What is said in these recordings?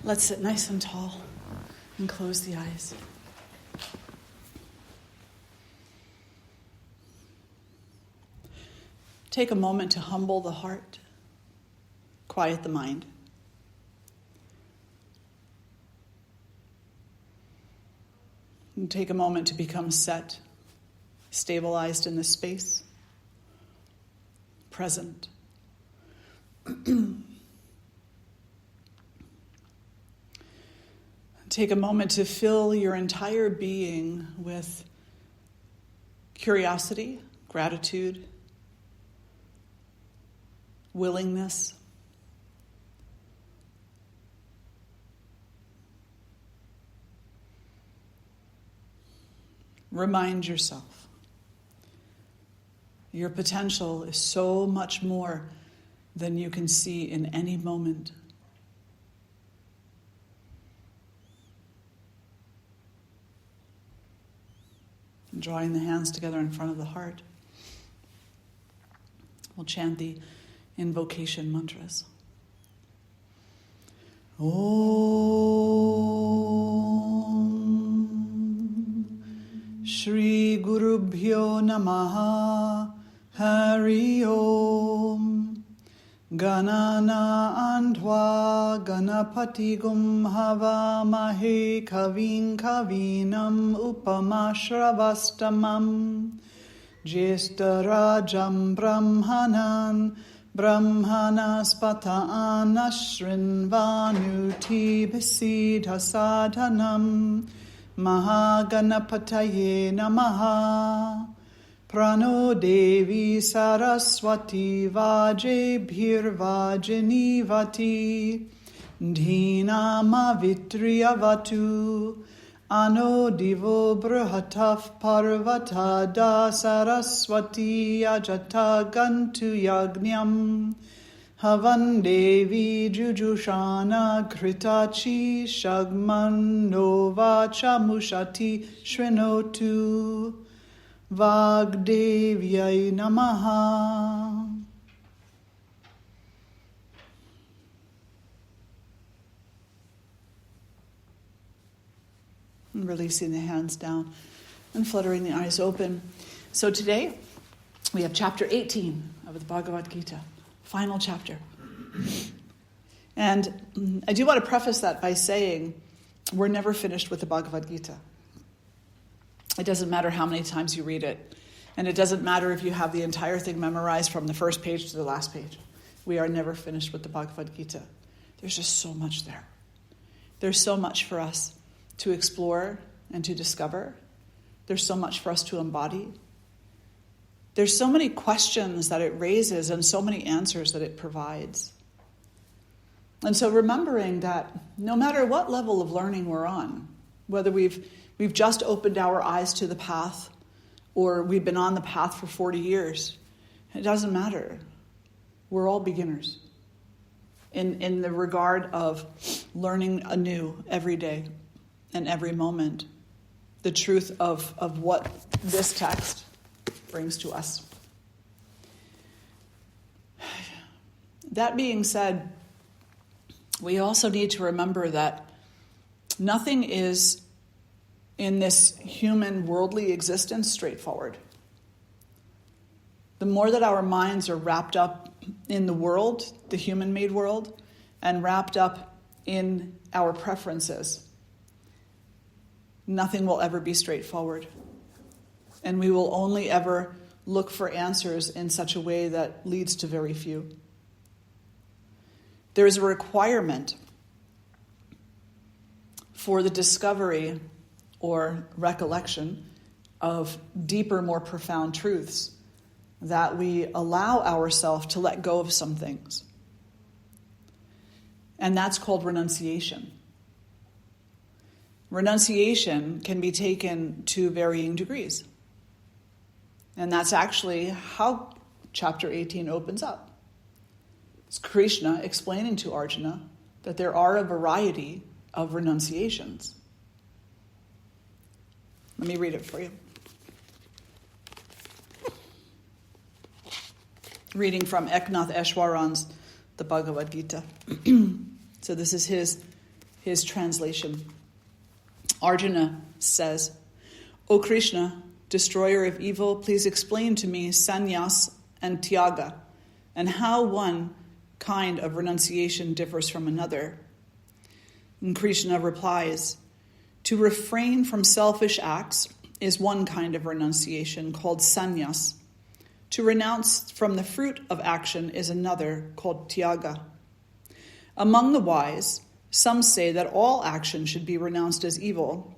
Let's sit nice and tall and close the eyes. Take a moment to humble the heart, quiet the mind. And take a moment to become set, stabilized in this space, present. Take a moment to fill your entire being with curiosity, gratitude, willingness. Remind yourself, your potential is so much more than you can see in any moment. Drawing the hands together in front of the heart, we'll chant the invocation mantras. Om Shri Gurubhyo Namaha Hari Om Ganana Andhva Ganapati Gum Havamahe Kavin Kavinam Upamashravastamam Jyestarajam Brahmanan Brahmanaspata Anashrinvanuti Bhisidha Sadhanam Mahaganapataye Namaha Prano Devi Saraswati Vajebhir Vajinivati Dhinama Vitriyavatu Ano Divo Bruhataf Parvata Da Saraswati Ajata Gantu Yagnyam Havan Devi Jujushana Kritachi Shagman Novacha Mushati Shrinotu Vagdevyai Namaha. And releasing the hands down and fluttering the eyes open. So today we have chapter 18 of the Bhagavad-Gita, final chapter. And I do want to preface that by saying we're never finished with the Bhagavad-Gita. It doesn't matter how many times you read it. And it doesn't matter if you have the entire thing memorized from the first page to the last page. We are never finished with the Bhagavad-Gita. There's just so much there. There's so much for us to explore and to discover. There's so much for us to embody. There's so many questions that it raises and so many answers that it provides. And so remembering that no matter what level of learning we're on, whether we've just opened our eyes to the path or we've been on the path for 40 years, it doesn't matter. We're all beginners in the regard of learning anew every day and every moment the truth of what this text brings to us. That being said, we also need to remember that nothing is in this human worldly existence straightforward. The more that our minds are wrapped up in the world, the human-made world, and wrapped up in our preferences, nothing will ever be straightforward. And we will only ever look for answers in such a way that leads to very few. There is a requirement for the discovery or recollection of deeper, more profound truths, that we allow ourselves to let go of some things. And that's called renunciation. Renunciation can be taken to varying degrees. And that's actually how chapter 18 opens up. It's Krishna explaining to Arjuna that there are a variety of renunciations. Let me read it for you. Reading from Eknath Eshwaran's The Bhagavad-Gita. So this is his his translation. Arjuna says, "O Krishna, destroyer of evil, please explain to me sannyas and tyaga, and how one kind of renunciation differs from another." And Krishna replies, "To refrain from selfish acts is one kind of renunciation called sannyas. To renounce from the fruit of action is another called tyaga. Among the wise, some say that all action should be renounced as evil.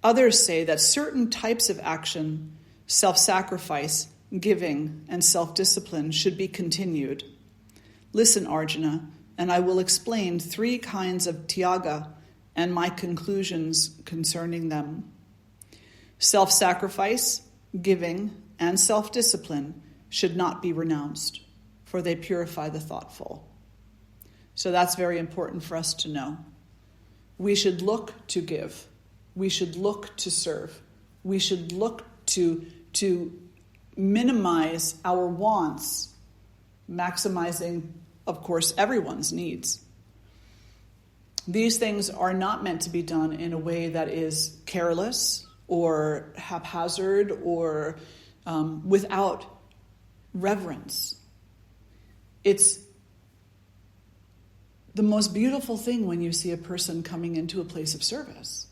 Others say that certain types of action, self-sacrifice, giving, and self-discipline should be continued. Listen, Arjuna, and I will explain 3 kinds of tyaga and my conclusions concerning them. Self-sacrifice, giving, and self-discipline should not be renounced, for they purify the thoughtful." So that's very important for us to know. We should look to give. We should look to serve. We should look to minimize our wants, maximizing, of course, everyone's needs. These things are not meant to be done in a way that is careless or haphazard or without reverence. It's the most beautiful thing when you see a person coming into a place of service.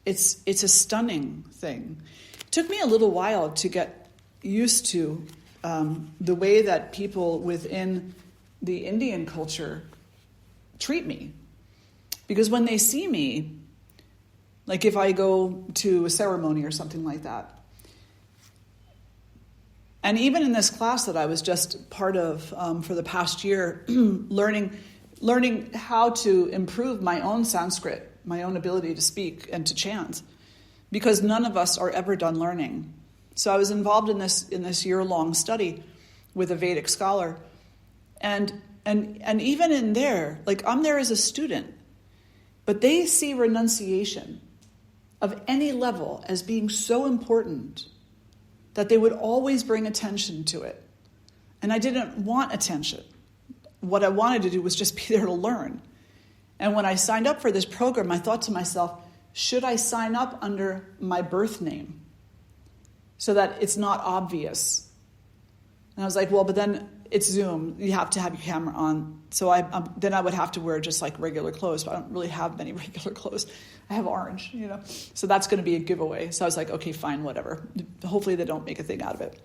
It's a stunning thing. It took me a little while to get used to the way that people within the Indian culture treat me. Because when they see me, like if I go to a ceremony or something like that, and even in this class that I was just part of for the past year, learning how to improve my own Sanskrit, my own ability to speak and to chant, because none of us are ever done learning. So I was involved in this year-long study with a Vedic scholar, and even in there, like I'm there as a student, but they see renunciation of any level as being so important that they would always bring attention to it. And I didn't want attention. What I wanted to do was just be there to learn. And when I signed up for this program, I thought to myself, should I sign up under my birth name so that it's not obvious? And I was like, well, but then it's Zoom. You have to have your camera on. So then I would have to wear just like regular clothes, but I don't really have many regular clothes. I have orange, So that's going to be a giveaway. So I was like, okay, fine, whatever. Hopefully they don't make a thing out of it.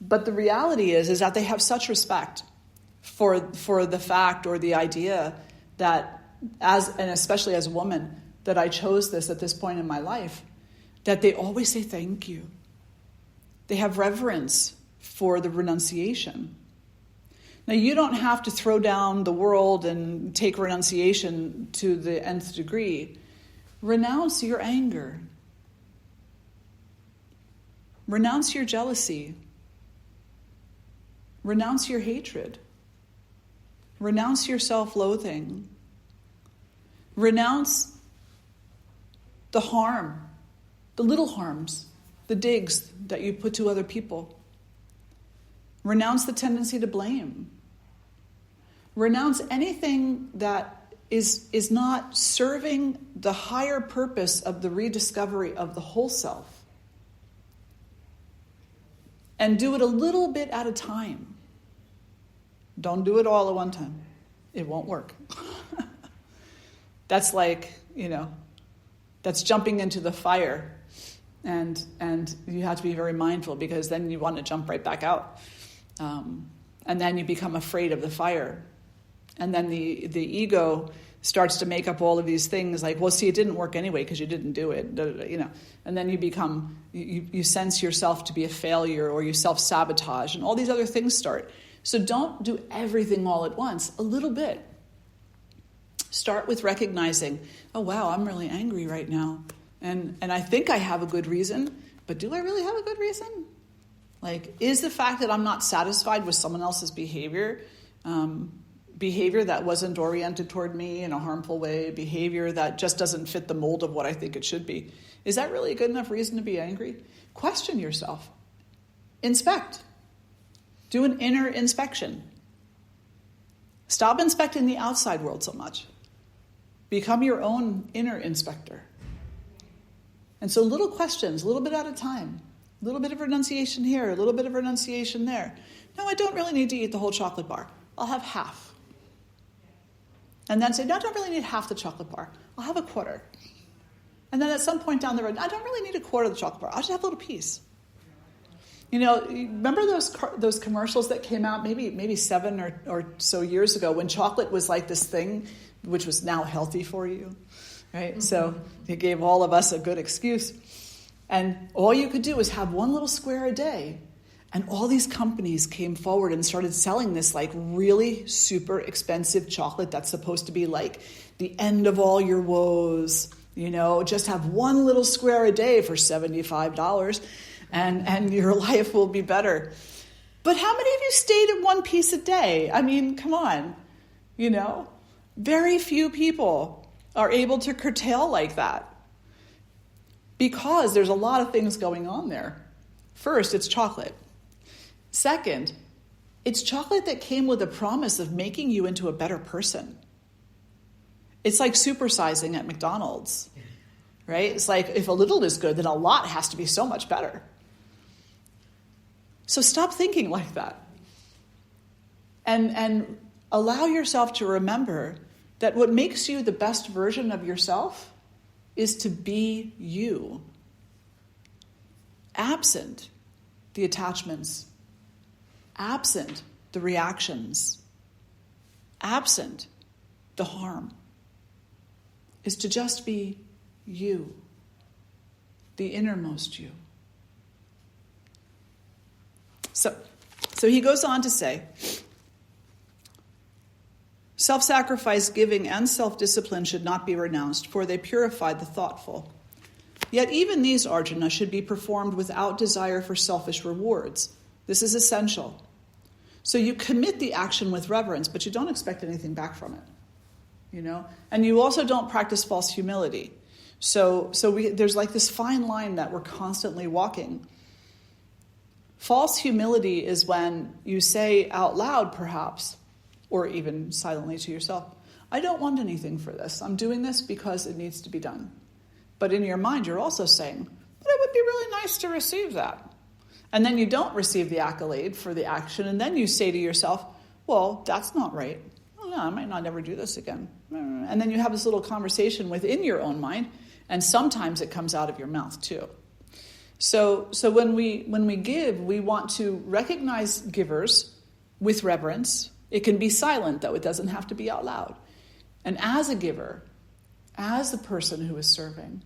But the reality is that they have such respect for the fact or the idea that and especially as a woman, that I chose this at this point in my life, that they always say thank you. They have reverence for the renunciation. Now, you don't have to throw down the world and take renunciation to the nth degree. Renounce your anger. Renounce your jealousy. Renounce your hatred. Renounce your self-loathing. Renounce the harm, the little harms, the digs that you put to other people. Renounce the tendency to blame. Renounce anything that is not serving the higher purpose of the rediscovery of the whole self. And do it a little bit at a time. Don't do it all at one time. It won't work. That's like, that's jumping into the fire. And you have to be very mindful, because then you want to jump right back out. And then you become afraid of the fire. And then the ego starts to make up all of these things like, well, see, it didn't work anyway because you didn't do it, And then you sense yourself to be a failure, or you self-sabotage, and all these other things start. So don't do everything all at once, a little bit. Start with recognizing, oh, wow, I'm really angry right now. And I think I have a good reason, but do I really have a good reason? Like, is the fact that I'm not satisfied with someone else's behavior that wasn't oriented toward me in a harmful way, behavior that just doesn't fit the mold of what I think it should be, is that really a good enough reason to be angry? Question yourself. Inspect. Do an inner inspection. Stop inspecting the outside world so much. Become your own inner inspector. And so little questions, a little bit at a time. A little bit of renunciation here, a little bit of renunciation there. No, I don't really need to eat the whole chocolate bar. I'll have half. And then say, no, I don't really need half the chocolate bar. I'll have a quarter. And then at some point down the road, I don't really need a quarter of the chocolate bar. I'll just have a little piece. You know, remember those commercials that came out maybe 7 or so years ago when chocolate was like this thing which was now healthy for you, right? Mm-hmm. So it gave all of us a good excuse. And all you could do was have one little square a day. And all these companies came forward and started selling this like really super expensive chocolate that's supposed to be like the end of all your woes. You know, just have one little square a day for $75 and your life will be better. But how many of you stayed at one piece a day? I mean, come on, you know, very few people are able to curtail like that because there's a lot of things going on there. First, it's chocolate. Second, it's chocolate that came with a promise of making you into a better person. It's like supersizing at McDonald's, right? It's like if a little is good, then a lot has to be so much better. So stop thinking like that. And allow yourself to remember that what makes you the best version of yourself is to be you. Absent the attachments, absent the reactions, absent the harm, is to just be you, the innermost you. So he goes on to say, self-sacrifice, giving, and self-discipline should not be renounced, for they purify the thoughtful. Yet even these, Arjuna, should be performed without desire for selfish rewards. This is essential. So you commit the action with reverence, but you don't expect anything back from it. You know? And you also don't practice false humility. So there's like this fine line that we're constantly walking. False humility is when you say out loud, perhaps, or even silently to yourself, I don't want anything for this. I'm doing this because it needs to be done. But in your mind, you're also saying, but it would be really nice to receive that. And then you don't receive the accolade for the action, and then you say to yourself, well, that's not right. Oh, no, I might not ever do this again. And then you have this little conversation within your own mind, and sometimes it comes out of your mouth too. So when we give, we want to recognize givers with reverence. It can be silent, though. It doesn't have to be out loud. And as a giver, as the person who is serving,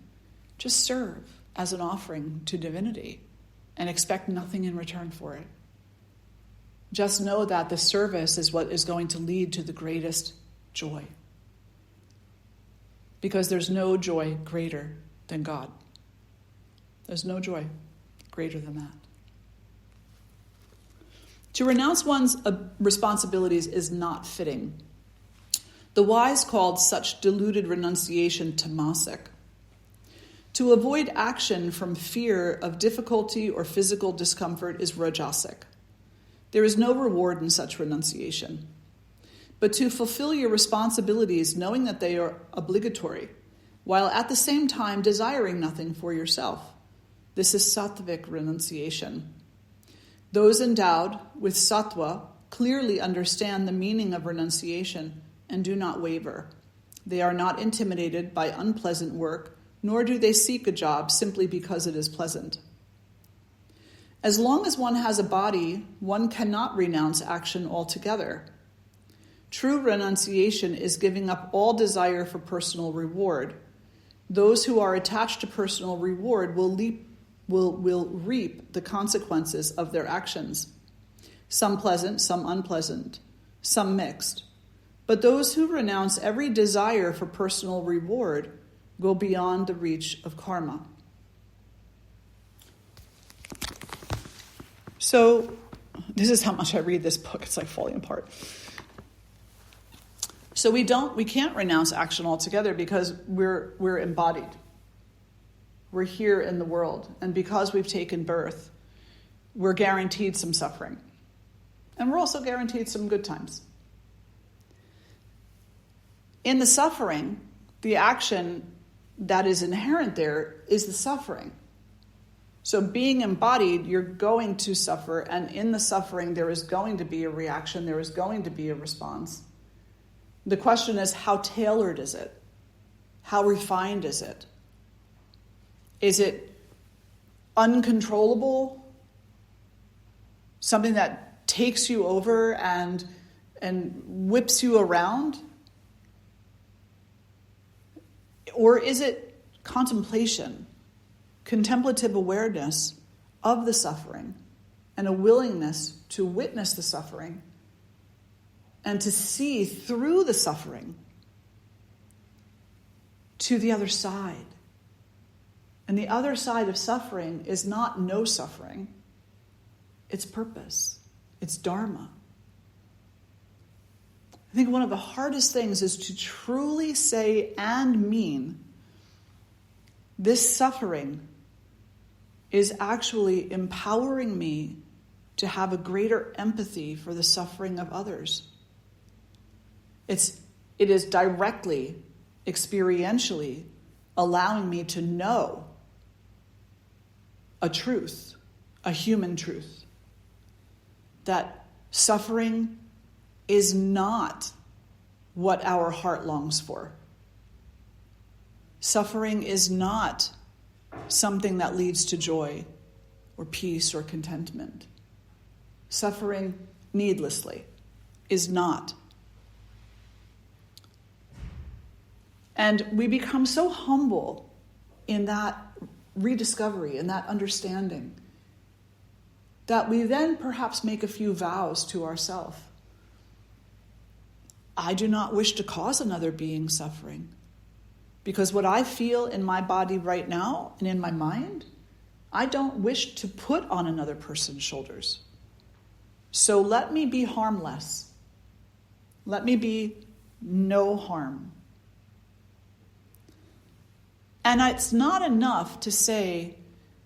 just serve as an offering to divinity and expect nothing in return for it. Just know that the service is what is going to lead to the greatest joy. Because there's no joy greater than God. There's no joy greater than that. To renounce one's responsibilities is not fitting. The wise called such deluded renunciation tamasic. To avoid action from fear of difficulty or physical discomfort is rajasic. There is no reward in such renunciation. But to fulfill your responsibilities knowing that they are obligatory, while at the same time desiring nothing for yourself, this is sattvic renunciation. Those endowed with sattva clearly understand the meaning of renunciation and do not waver. They are not intimidated by unpleasant work, nor do they seek a job simply because it is pleasant. As long as one has a body, one cannot renounce action altogether. True renunciation is giving up all desire for personal reward. Those who are attached to personal reward will reap the consequences of their actions. Some pleasant, some unpleasant, some mixed. But those who renounce every desire for personal reward go beyond the reach of karma. So, this is how much I read this book. It's like falling apart. So we can't renounce action altogether because we're embodied. We're here in the world. And because we've taken birth, we're guaranteed some suffering. And we're also guaranteed some good times. In the suffering, the action that is inherent there is the suffering. So being embodied, you're going to suffer, and in the suffering there is going to be a reaction, there is going to be a response. The question is, how tailored is it? How refined is it? Is it uncontrollable? Something that takes you over and whips you around? Or is it contemplation, contemplative awareness of the suffering, and a willingness to witness the suffering and to see through the suffering to the other side? And the other side of suffering is not no suffering. It's purpose. It's dharma. I think one of the hardest things is to truly say and mean this suffering is actually empowering me to have a greater empathy for the suffering of others. It is directly, experientially allowing me to know a truth, a human truth, that suffering is not what our heart longs for. Suffering is not something that leads to joy or peace or contentment. Suffering needlessly is not. And we become so humble in that rediscovery, in that understanding, that we then perhaps make a few vows to ourselves. I do not wish to cause another being suffering, because what I feel in my body right now and in my mind, I don't wish to put on another person's shoulders. So let me be harmless. Let me be no harm. And it's not enough to say,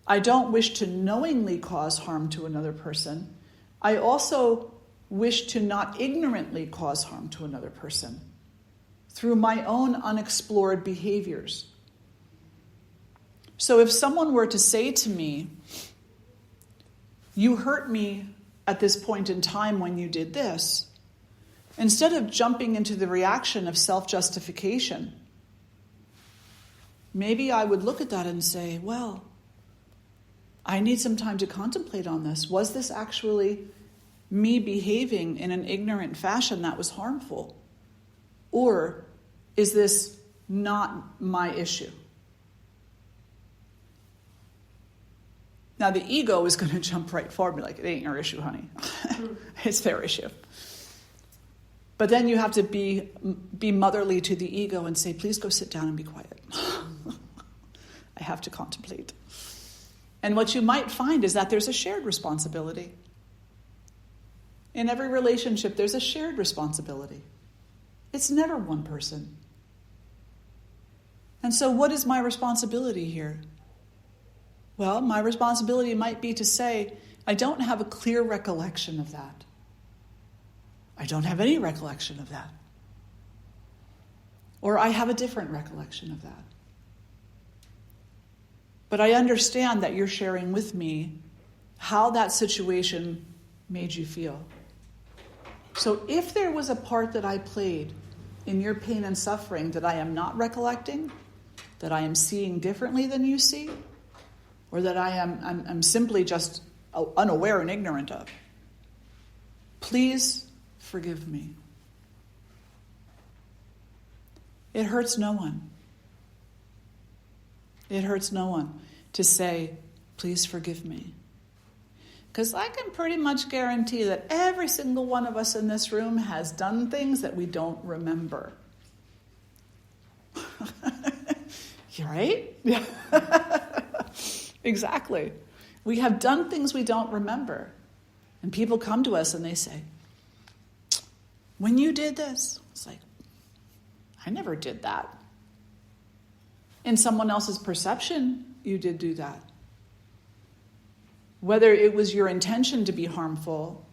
I don't wish to knowingly cause harm to another person. I also wish to not ignorantly cause harm to another person through my own unexplored behaviors. So if someone were to say to me, you hurt me at this point in time when you did this, instead of jumping into the reaction of self-justification, maybe I would look at that and say, well, I need some time to contemplate on this. Was this actually me behaving in an ignorant fashion that was harmful? Or is this not my issue? Now, the ego is going to jump right forward and be like, it ain't your issue, honey. It's their issue. But then you have to be motherly to the ego and say, please go sit down and be quiet. I have to contemplate. And what you might find is that there's a shared responsibility. In every relationship, there's a shared responsibility. It's never one person. And so what is my responsibility here? Well, my responsibility might be to say, I don't have a clear recollection of that. I don't have any recollection of that. Or I have a different recollection of that. But I understand that you're sharing with me how that situation made you feel. So if there was a part that I played in your pain and suffering that I am not recollecting, that I am seeing differently than you see, or that I'm simply just unaware and ignorant of, please forgive me. It hurts no one. It hurts no one to say, please forgive me. Because I can pretty much guarantee that every single one of us in this room has done things that we don't remember. You're right? Yeah. Exactly. We have done things we don't remember. And people come to us and they say, when you did this, it's like, I never did that. In someone else's perception, you did do that. Whether it was your intention to be harmful,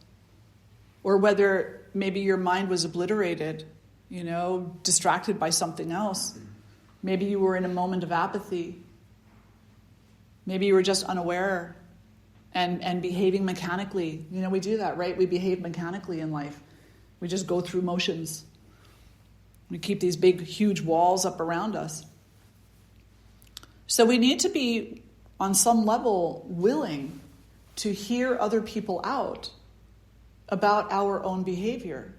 or whether maybe your mind was obliterated, distracted by something else, Maybe you were in a moment of apathy. Maybe you were just unaware and behaving mechanically. You know, we do that, right? We behave mechanically in life. We just go through motions. We keep these big, huge walls up around us. So we need to be, on some level, willing to hear other people out about our own behavior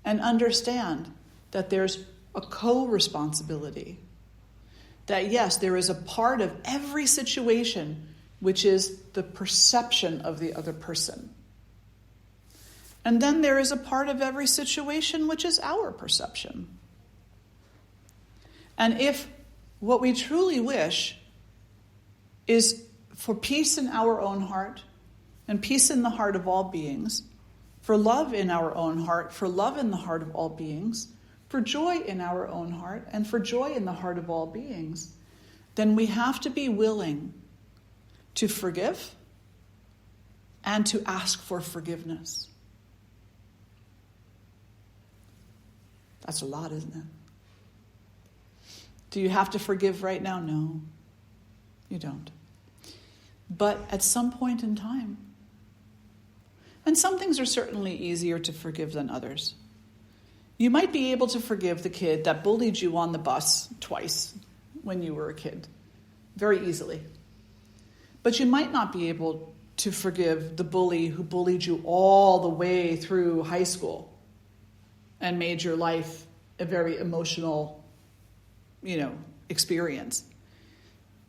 and understand that there's a co-responsibility. That yes, there is a part of every situation which is the perception of the other person. And then there is a part of every situation which is our perception. And if what we truly wish is for peace in our own heart and peace in the heart of all beings, for love in our own heart, for love in the heart of all beings, for joy in our own heart, and for joy in the heart of all beings, then we have to be willing to forgive and to ask for forgiveness. That's a lot, isn't it? Do you have to forgive right now? No, you don't. But at some point in time, and some things are certainly easier to forgive than others. You might be able to forgive the kid that bullied you on the bus twice when you were a kid, very easily. But you might not be able to forgive the bully who bullied you all the way through high school and made your life a very emotional, experience.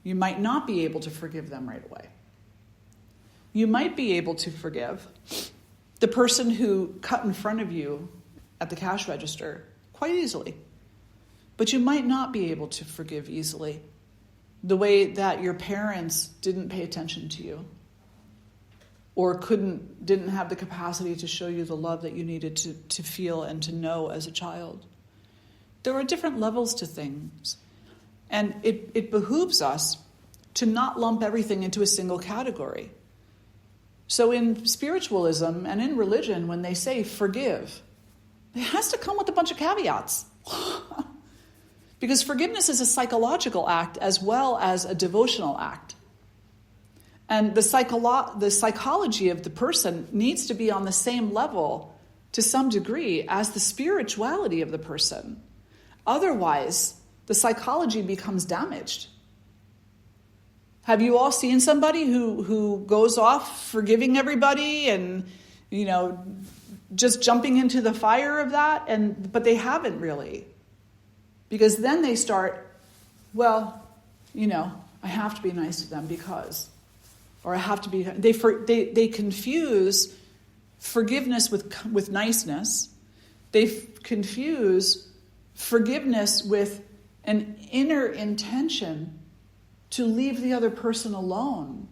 You might not be able to forgive them right away. You might be able to forgive the person who cut in front of you at the cash register quite easily. But you might not be able to forgive easily the way that your parents didn't pay attention to you or didn't have the capacity to show you the love that you needed to feel and to know as a child. There are different levels to things. And it behooves us to not lump everything into a single category. So in spiritualism and in religion, when they say forgive, it has to come with a bunch of caveats. Because forgiveness is a psychological act as well as a devotional act. And the psychology of the person needs to be on the same level to some degree as the spirituality of the person. Otherwise, the psychology becomes damaged. Have you all seen somebody who goes off forgiving everybody and, just jumping into the fire of that? But they haven't really. Because then they start, I have to be nice to them because, or I have to be, they confuse forgiveness with niceness. They confuse forgiveness with an inner intention to leave the other person alone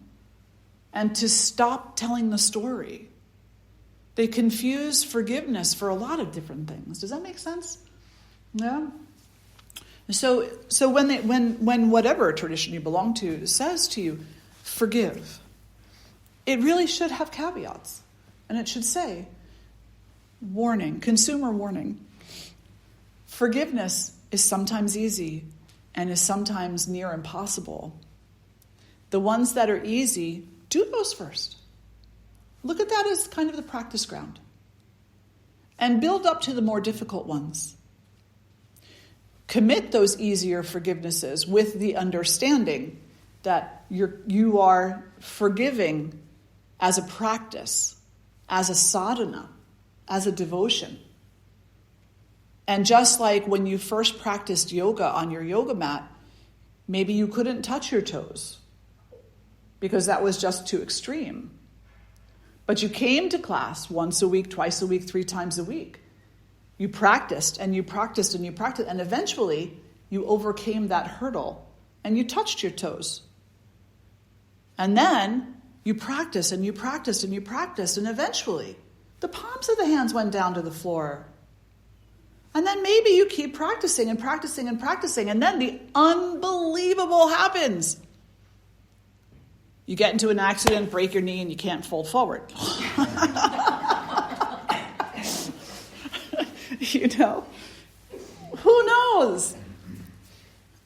and to stop telling the story. They confuse forgiveness for a lot of different things. Does that make sense? Yeah. So when whatever tradition you belong to says to you, forgive, it really should have caveats. And it should say, warning, consumer warning. Forgiveness is sometimes easy and is sometimes near impossible. The ones that are easy, do those first. Look at that as kind of the practice ground. And build up to the more difficult ones. Commit those easier forgivenesses with the understanding that you are forgiving as a practice, as a sadhana, as a devotion. And just like when you first practiced yoga on your yoga mat, maybe you couldn't touch your toes because that was just too extreme. But you came to class once a week, twice a week, 3 times a week. You practiced and you practiced and you practiced, and eventually you overcame that hurdle and you touched your toes. And then you practiced and you practiced and you practiced, and eventually the palms of the hands went down to the floor. And then maybe you keep practicing and practicing and practicing, and then the unbelievable happens. You get into an accident, break your knee, and you can't fold forward. Who knows?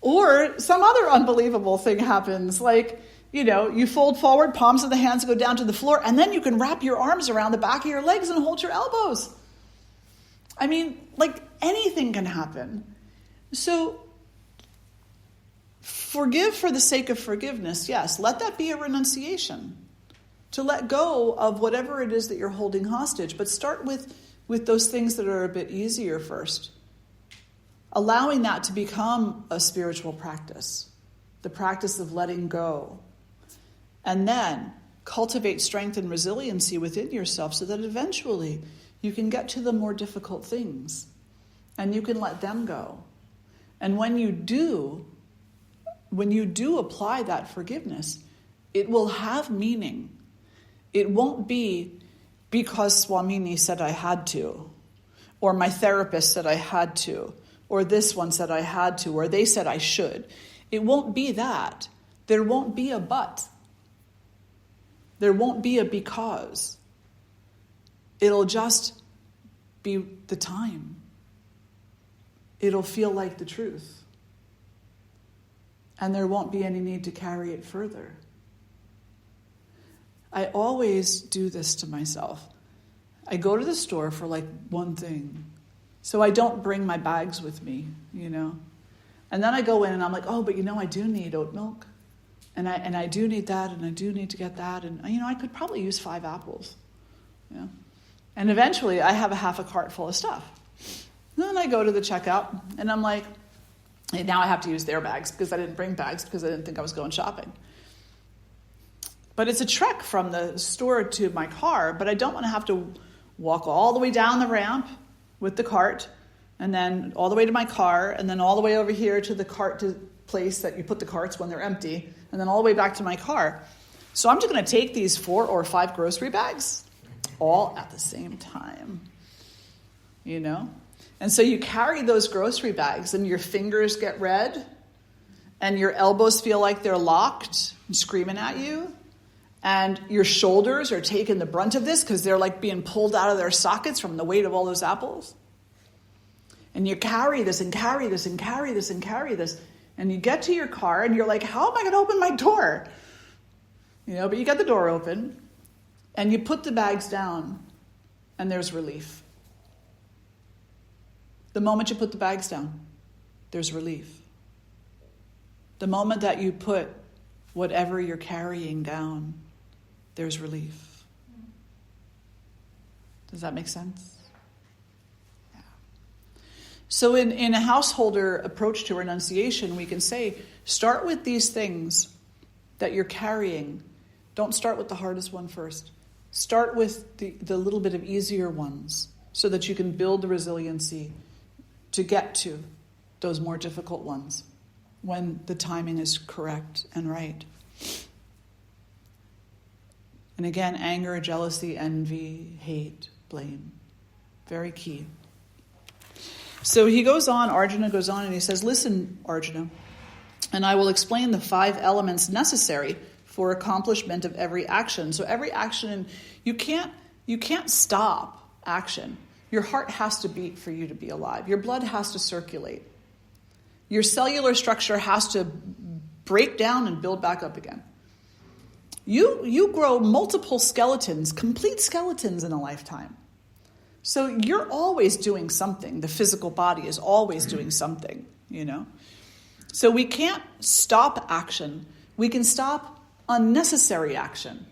Or some other unbelievable thing happens, like, you fold forward, palms of the hands go down to the floor, and then you can wrap your arms around the back of your legs and hold your elbows. I mean, like, anything can happen. So, forgive for the sake of forgiveness, yes. Let that be a renunciation. To let go of whatever it is that you're holding hostage. But start with those things that are a bit easier first. Allowing that to become a spiritual practice. The practice of letting go. And then cultivate strength and resiliency within yourself so that eventually you can get to the more difficult things. And you can let them go. And when you do apply that forgiveness, it will have meaning. It won't be because Swamini said I had to, or my therapist said I had to, or this one said I had to, or they said I should. It won't be that. There won't be a but. There won't be a because. It'll just be the time. It'll feel like the truth. And there won't be any need to carry it further. I always do this to myself. I go to the store for like one thing. So I don't bring my bags with me, And then I go in and I'm like, oh, but I do need oat milk. And I do need that, and I do need to get that. And, I could probably use 5 apples. And eventually I have half a cart full of stuff. And then I go to the checkout and I'm like, hey, now I have to use their bags because I didn't bring bags because I didn't think I was going shopping. But it's a trek from the store to my car, but I don't want to have to walk all the way down the ramp with the cart, and then all the way to my car, and then all the way over here to the cart place that you put the carts when they're empty, and then all the way back to my car. So I'm just going to take these 4 or 5 grocery bags all at the same time, And so you carry those grocery bags, and your fingers get red, and your elbows feel like they're locked and screaming at you. And your shoulders are taking the brunt of this because they're like being pulled out of their sockets from the weight of all those apples. And you carry this and carry this and carry this and carry this. And you get to your car and you're like, how am I going to open my door? But you get the door open and you put the bags down and there's relief. The moment you put the bags down, there's relief. The moment that you put whatever you're carrying down, there's relief. Does that make sense? Yeah. So in a householder approach to renunciation, we can say, start with these things that you're carrying. Don't start with the hardest one first. Start with the little bit of easier ones so that you can build the resiliency to get to those more difficult ones when the timing is correct and right. And again, anger, jealousy, envy, hate, blame. Very key. So he goes on, Arjuna goes on, and he says, listen, Arjuna, and I will explain the 5 elements necessary for accomplishment of every action. So every action, you can't stop action. Your heart has to beat for you to be alive. Your blood has to circulate. Your cellular structure has to break down and build back up again. You grow multiple skeletons, complete skeletons in a lifetime. So you're always doing something. The physical body is always doing something, So we can't stop action. We can stop unnecessary action.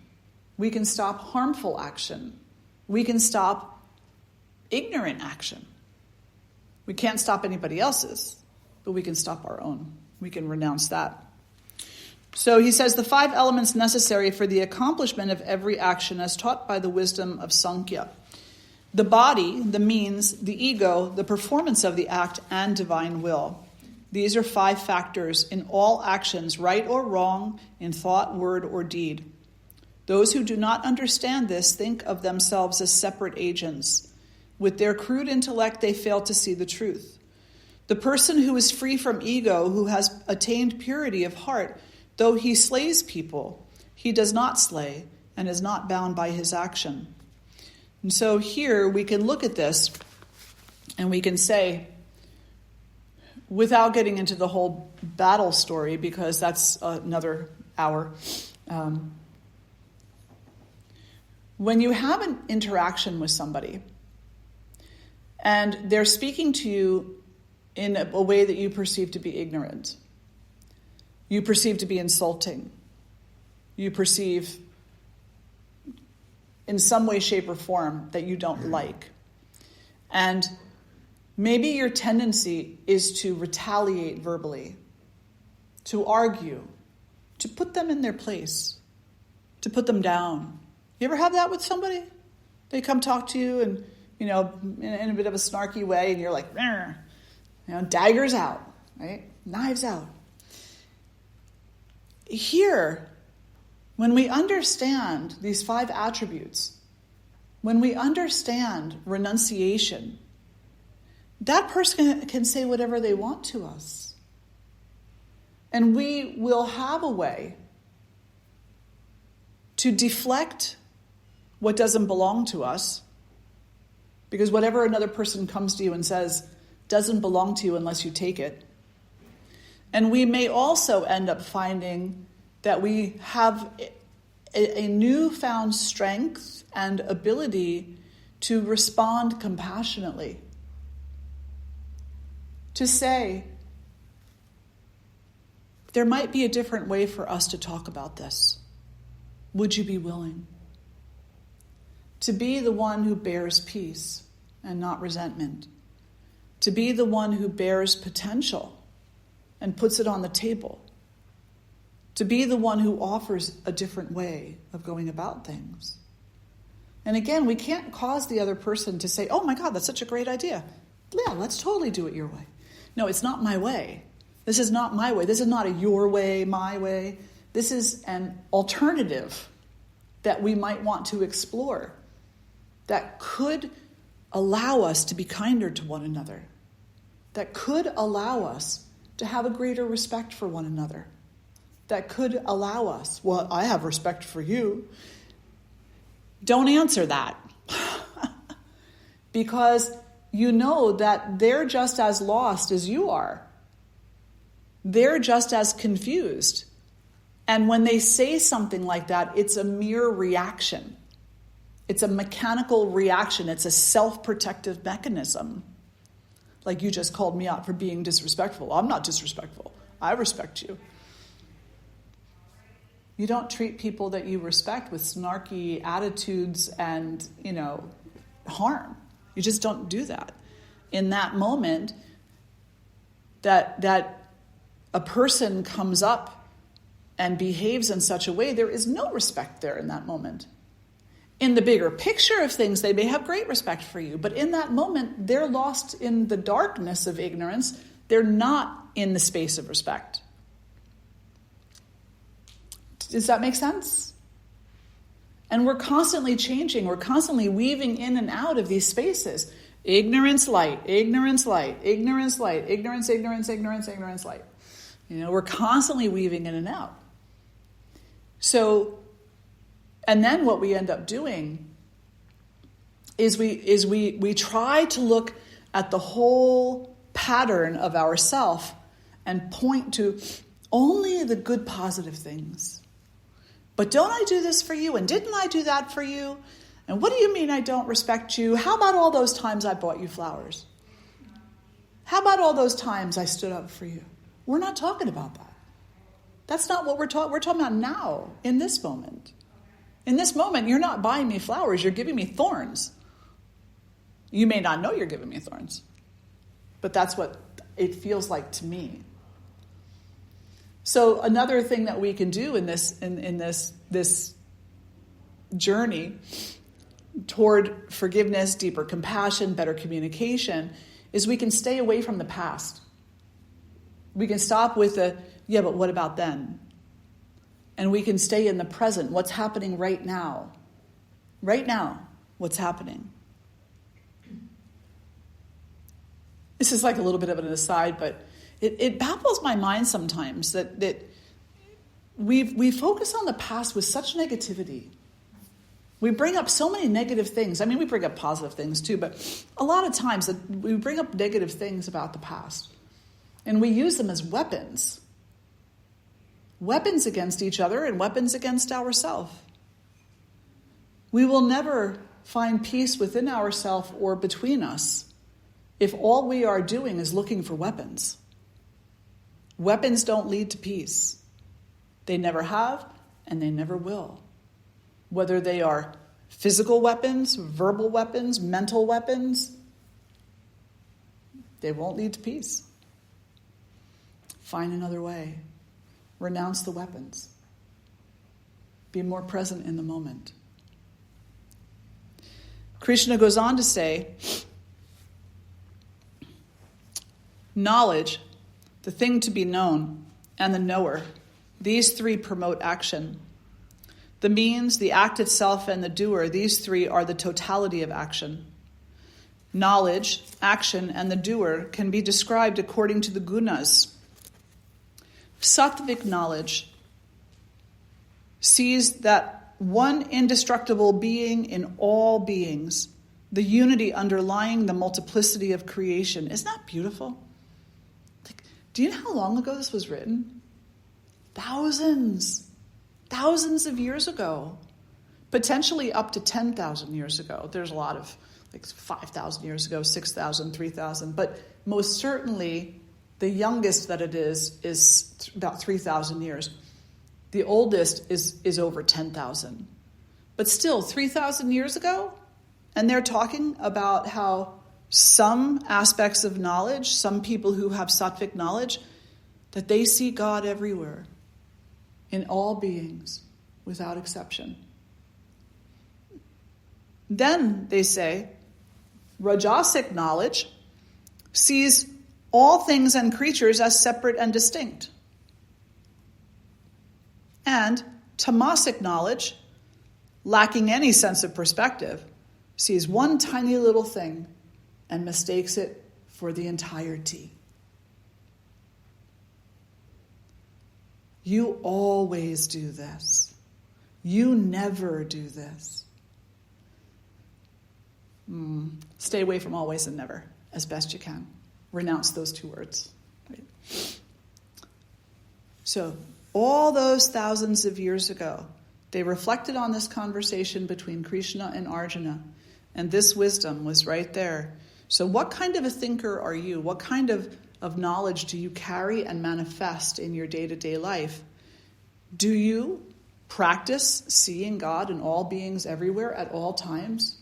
We can stop harmful action. We can stop ignorant action. We can't stop anybody else's, but we can stop our own. We can renounce that. So he says the 5 elements necessary for the accomplishment of every action as taught by the wisdom of Sankhya. The body, the means, the ego, the performance of the act, and divine will. These are 5 factors in all actions, right or wrong, in thought, word, or deed. Those who do not understand this think of themselves as separate agents. With their crude intellect, they fail to see the truth. The person who is free from ego, who has attained purity of heart, though he slays people, he does not slay and is not bound by his action. And so here we can look at this and we can say, without getting into the whole battle story, because that's another hour, when you have an interaction with somebody and they're speaking to you in a way that you perceive to be ignorant, you perceive to be insulting, you perceive in some way, shape, or form that you don't like, and maybe your tendency is to retaliate verbally, to argue, to put them in their place, to put them down. You ever have that with somebody? They come talk to you and, in a bit of a snarky way, and you're like, daggers out, right? Knives out. Here, when we understand these 5 attributes, when we understand renunciation, that person can say whatever they want to us. And we will have a way to deflect what doesn't belong to us, because whatever another person comes to you and says doesn't belong to you unless you take it. And we may also end up finding that we have a newfound strength and ability to respond compassionately. To say, there might be a different way for us to talk about this. Would you be willing? To be the one who bears peace and not resentment. To be the one who bears potential and puts it on the table. To be the one who offers a different way of going about things. And again, we can't cause the other person to say, oh my God, that's such a great idea. Yeah, let's totally do it your way. No, it's not my way. This is not my way. This is not a your way, my way. This is an alternative that we might want to explore that could allow us to be kinder to one another, that could allow us to have a greater respect for one another, that could allow us, well, I have respect for you. Don't answer that. Because you know that they're just as lost as you are. They're just as confused. And when they say something like that, it's a mere reaction. It's a mechanical reaction. It's a self-protective mechanism. Like, you just called me out for being disrespectful. I'm not disrespectful. I respect you. You don't treat people that you respect with snarky attitudes and, harm. You just don't do that. In that moment, that a person comes up and behaves in such a way, there is no respect there in that moment. In the bigger picture of things, they may have great respect for you, but in that moment, they're lost in the darkness of ignorance. They're not in the space of respect. Does that make sense? And we're constantly changing. We're constantly weaving in and out of these spaces. Ignorance, light, ignorance, light, ignorance, light, ignorance, ignorance, ignorance, ignorance, light. We're constantly weaving in and out. So, and then what we end up doing is we try to look at the whole pattern of ourself and point to only the good, positive things. But don't I do this for you? And didn't I do that for you? And what do you mean I don't respect you? How about all those times I bought you flowers? How about all those times I stood up for you? We're not talking about that. That's not what we're talking. We're talking about now, in this moment. In this moment, you're not buying me flowers. You're giving me thorns. You may not know you're giving me thorns, but that's what it feels like to me. So another thing that we can do in this journey toward forgiveness, deeper compassion, better communication, is we can stay away from the past. We can stop with yeah, but what about then? And we can stay in the present. What's happening right now? Right now, what's happening? This is like a little bit of an aside, but it baffles my mind sometimes that we focus on the past with such negativity. We bring up so many negative things. I mean, we bring up positive things too, but a lot of times we bring up negative things about the past. And we use them as weapons. Weapons against each other and weapons against ourselves. We will never find peace within ourselves or between us if all we are doing is looking for weapons. Weapons don't lead to peace. They never have, and they never will. Whether they are physical weapons, verbal weapons, mental weapons, they won't lead to peace. Find another way. Renounce the weapons. Be more present in the moment. Krishna goes on to say, knowledge, the thing to be known, and the knower, these three promote action. The means, the act itself, and the doer, these three are the totality of action. Knowledge, action, and the doer can be described according to the gunas. Sattvic knowledge sees that one indestructible being in all beings, the unity underlying the multiplicity of creation. Isn't that beautiful? Do you know how long ago this was written? Thousands of years ago. Potentially up to 10,000 years ago. There's a lot of 5,000 years ago, 6,000, 3,000. But most certainly the youngest that it is about 3,000 years. The oldest is over 10,000. But still, 3,000 years ago, and they're talking about how some aspects of knowledge, some people who have sattvic knowledge, that they see God everywhere, in all beings, without exception. Then, they say, Rajasic knowledge sees all things and creatures as separate and distinct. And Tamasic knowledge, lacking any sense of perspective, sees one tiny little thing and mistakes it for the entirety. You always do this. You never do this. Stay away from always and never as best you can. Renounce those two words. Right? So, all those thousands of years ago, they reflected on this conversation between Krishna and Arjuna, and this wisdom was right there. So what kind of a thinker are you? What kind of knowledge do you carry and manifest in your day-to-day life? Do you practice seeing God in all beings everywhere at all times?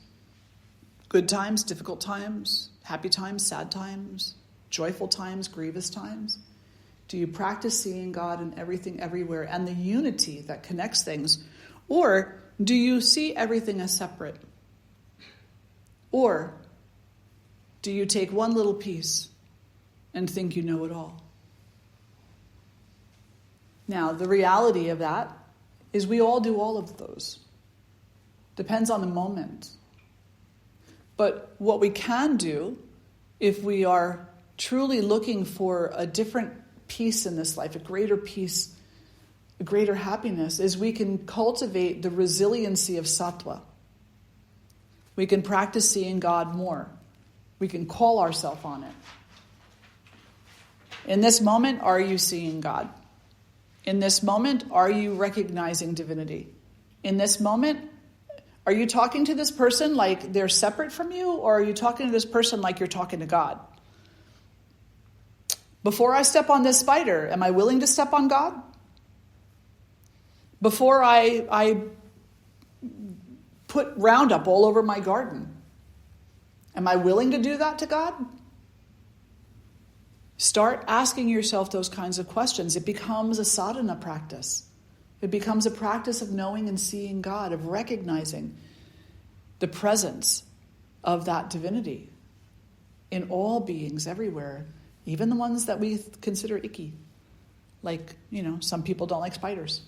Good times, difficult times, happy times, sad times, joyful times, grievous times? Do you practice seeing God in everything everywhere and the unity that connects things? Or do you see everything as separate? Or do you take one little piece and think you know it all? Now, the reality of that is we all do all of those. Depends on the moment. But what we can do, if we are truly looking for a different peace in this life, a greater peace, a greater happiness, is we can cultivate the resiliency of sattva. We can practice seeing God more. We can call ourselves on it. In this moment, are you seeing God? In this moment, are you recognizing divinity? In this moment, are you talking to this person like they're separate from you, or are you talking to this person like you're talking to God? Before I step on this spider, am I willing to step on God? Before I put Roundup all over my garden, am I willing to do that to God? Start asking yourself those kinds of questions. It becomes a sadhana practice. It becomes a practice of knowing and seeing God, of recognizing the presence of that divinity in all beings everywhere, even the ones that we consider icky. Like, some people don't like spiders.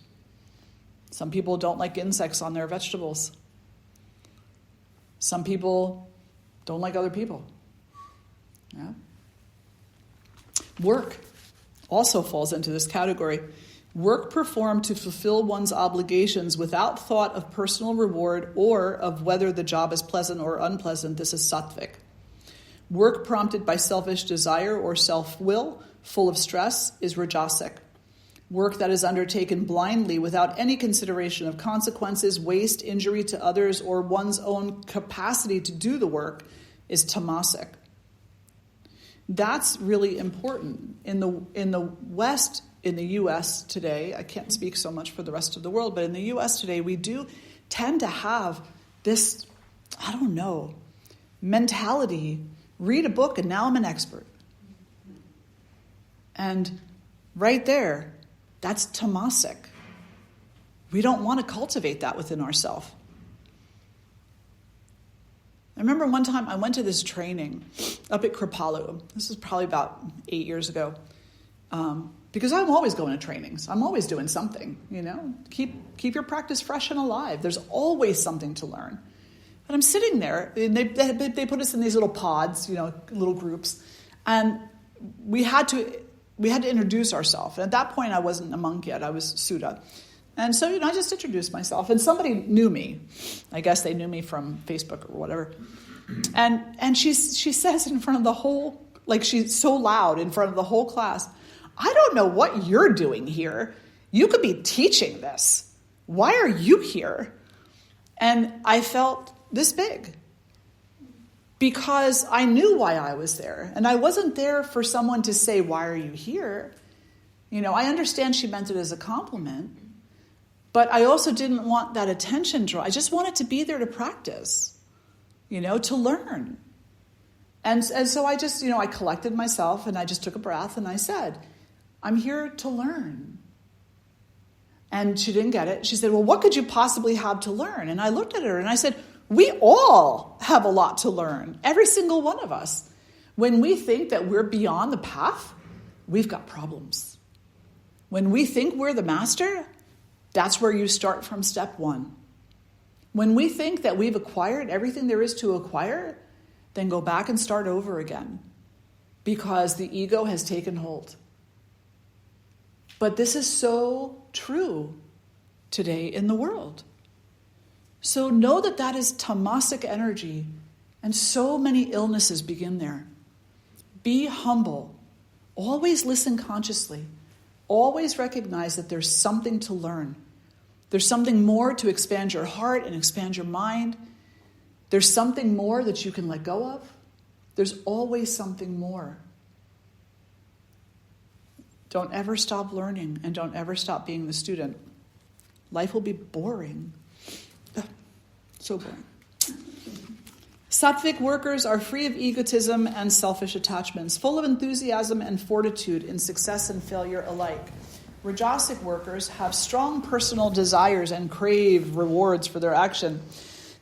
Some people don't like insects on their vegetables. Some people don't like other people. Yeah. Work also falls into this category. Work performed to fulfill one's obligations without thought of personal reward or of whether the job is pleasant or unpleasant. This is sattvic. Work prompted by selfish desire or self-will, full of stress, is rajasic. Work that is undertaken blindly without any consideration of consequences, waste, injury to others, or one's own capacity to do the work is tamasic. That's really important. In the West, in the U.S. today, I can't speak so much for the rest of the world, but in the U.S. today, we do tend to have this, mentality. Read a book and now I'm an expert. And right there, that's tamasic. We don't want to cultivate that within ourselves. I remember one time I went to this training up at Kripalu. This was probably about 8 years ago. Because I'm always going to trainings. I'm always doing something, Keep your practice fresh and alive. There's always something to learn. But I'm sitting there, and they put us in these little pods, little groups, and we had to introduce ourselves. And at that point, I wasn't a monk yet; I was Sudha, and so I just introduced myself, and somebody knew me. I guess they knew me from Facebook or whatever. And she says in front of the whole, she's so loud in front of the whole class, "I don't know what you're doing here. You could be teaching this. Why are you here?" And I felt this big because I knew why I was there. And I wasn't there for someone to say, "Why are you here?" I understand she meant it as a compliment, but I also didn't want that attention draw. I just wanted to be there to practice, to learn. And so I just, I collected myself and I just took a breath and I said, "I'm here to learn." And she didn't get it. She said, "Well, what could you possibly have to learn?" And I looked at her and I said, we all have a lot to learn, every single one of us. When we think that we're beyond the path, we've got problems. When we think we're the master, that's where you start from step one. When we think that we've acquired everything there is to acquire, then go back and start over again, because the ego has taken hold. But this is so true today in the world. So know that is tamasic energy, and so many illnesses begin there. Be humble. Always listen consciously. Always recognize that there's something to learn. There's something more to expand your heart and expand your mind. There's something more that you can let go of. There's always something more. Don't ever stop learning, and don't ever stop being the student. Life will be boring. So boring. Sattvic workers are free of egotism and selfish attachments, full of enthusiasm and fortitude in success and failure alike. Rajasic workers have strong personal desires and crave rewards for their action.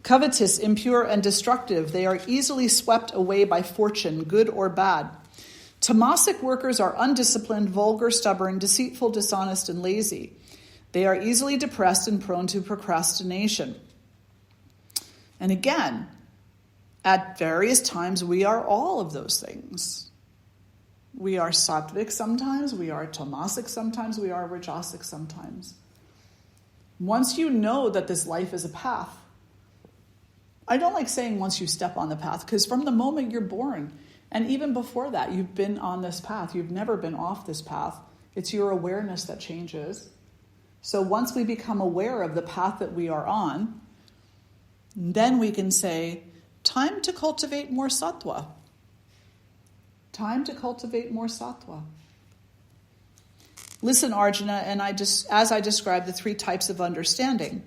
Covetous, impure, and destructive, they are easily swept away by fortune, good or bad. Tamasic workers are undisciplined, vulgar, stubborn, deceitful, dishonest, and lazy. They are easily depressed and prone to procrastination. And again, at various times, we are all of those things. We are sattvic sometimes, we are tamasic sometimes, we are rajasic sometimes. Once you know that this life is a path, I don't like saying once you step on the path, because from the moment you're born, and even before that, you've been on this path. You've never been off this path. It's your awareness that changes. So once we become aware of the path that we are on, then we can say, time to cultivate more sattva. Time to cultivate more sattva. Listen, Arjuna, and as I describe the three types of understanding.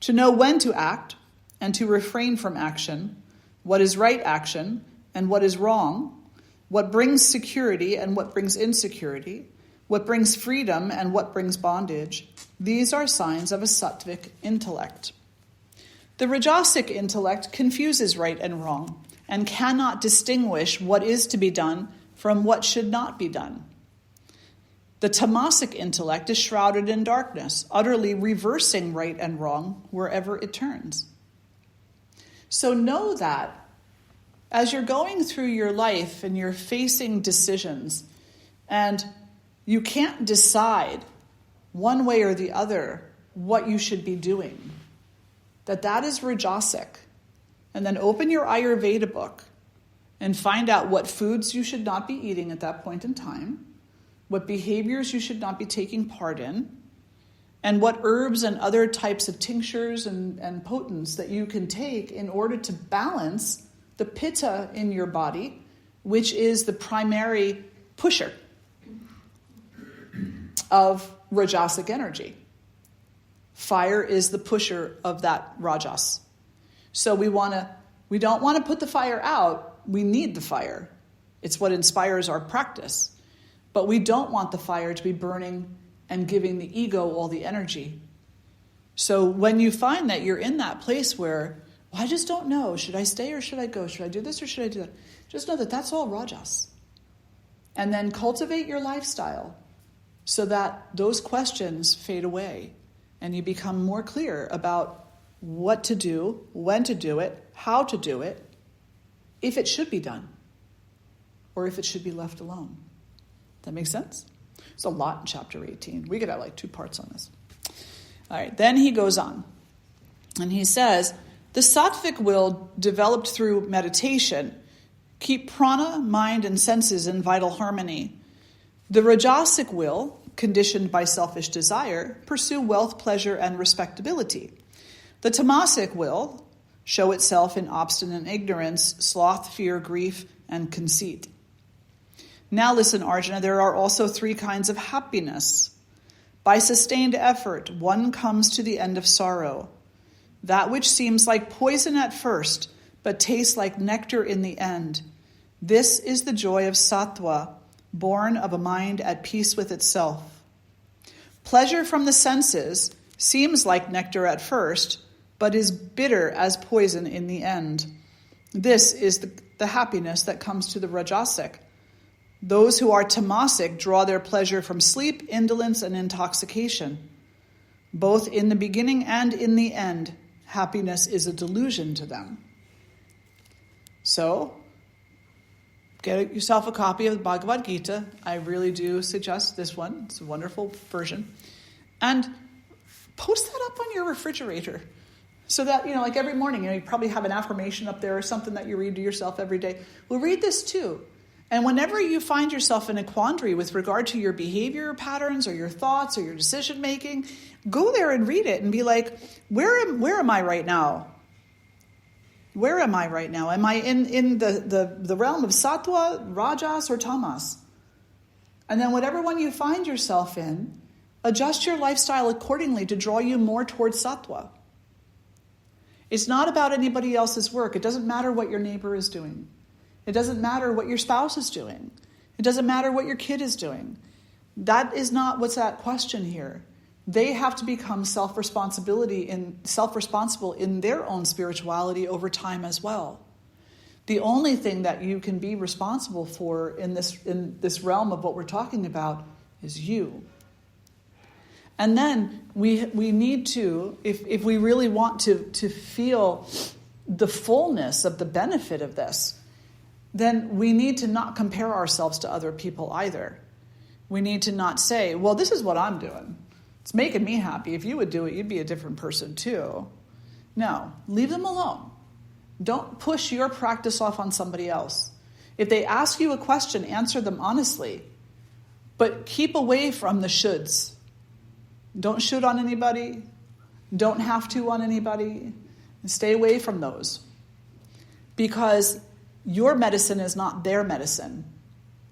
To know when to act and to refrain from action, what is right action and what is wrong, what brings security and what brings insecurity, what brings freedom and what brings bondage, these are signs of a sattvic intellect. The rajasic intellect confuses right and wrong and cannot distinguish what is to be done from what should not be done. The tamasic intellect is shrouded in darkness, utterly reversing right and wrong wherever it turns. So know that as you're going through your life and you're facing decisions and you can't decide one way or the other what you should be doing, that is rajasic. And then open your Ayurveda book and find out what foods you should not be eating at that point in time, what behaviors you should not be taking part in, and what herbs and other types of tinctures and potents that you can take in order to balance the pitta in your body, which is the primary pusher of rajasic energy. Fire is the pusher of that rajas. So we don't want to put the fire out. We need the fire. It's what inspires our practice. But we don't want the fire to be burning and giving the ego all the energy. So when you find that you're in that place where, well, I just don't know, should I stay or should I go? Should I do this or should I do that? Just know that that's all rajas. And then cultivate your lifestyle so that those questions fade away and you become more clear about what to do, when to do it, how to do it, if it should be done, or if it should be left alone. That makes sense? There's a lot in chapter 18. We could have like 2 parts on this. All right, then he goes on. And he says, the sattvic will developed through meditation keep prana, mind, and senses in vital harmony. The rajasic will, conditioned by selfish desire, pursue wealth, pleasure, and respectability. The tamasic will show itself in obstinate ignorance, sloth, fear, grief, and conceit. Now listen, Arjuna, there are also 3 kinds of happiness. By sustained effort, one comes to the end of sorrow. That which seems like poison at first, but tastes like nectar in the end. This is the joy of sattva, born of a mind at peace with itself. Pleasure from the senses seems like nectar at first, but is bitter as poison in the end. This is the happiness that comes to the rajasic. Those who are tamasic draw their pleasure from sleep, indolence, and intoxication. Both in the beginning and in the end, happiness is a delusion to them. So, get yourself a copy of the Bhagavad-Gita. I really do suggest this one. It's a wonderful version. And post that up on your refrigerator. So that, like every morning, you probably have an affirmation up there or something that you read to yourself every day. Well, read this too. And whenever you find yourself in a quandary with regard to your behavior patterns or your thoughts or your decision making, go there and read it and be like, where am I right now? Where am I right now? Am I in the realm of sattva, rajas, or tamas? And then whatever one you find yourself in, adjust your lifestyle accordingly to draw you more towards sattva. It's not about anybody else's work. It doesn't matter what your neighbor is doing. It doesn't matter what your spouse is doing. It doesn't matter what your kid is doing. That is not what's at question here. They have to become self-responsible in their own spirituality over time as well. The only thing that you can be responsible for in this realm of what we're talking about is you. And then we need to, if we really want to feel the fullness of the benefit of this, then we need to not compare ourselves to other people either. We need to not say, well, this is what I'm doing. It's making me happy. If you would do it, you'd be a different person too. No, leave them alone. Don't push your practice off on somebody else. If they ask you a question, answer them honestly. But keep away from the shoulds. Don't should on anybody. Don't have to on anybody. Stay away from those. Because your medicine is not their medicine.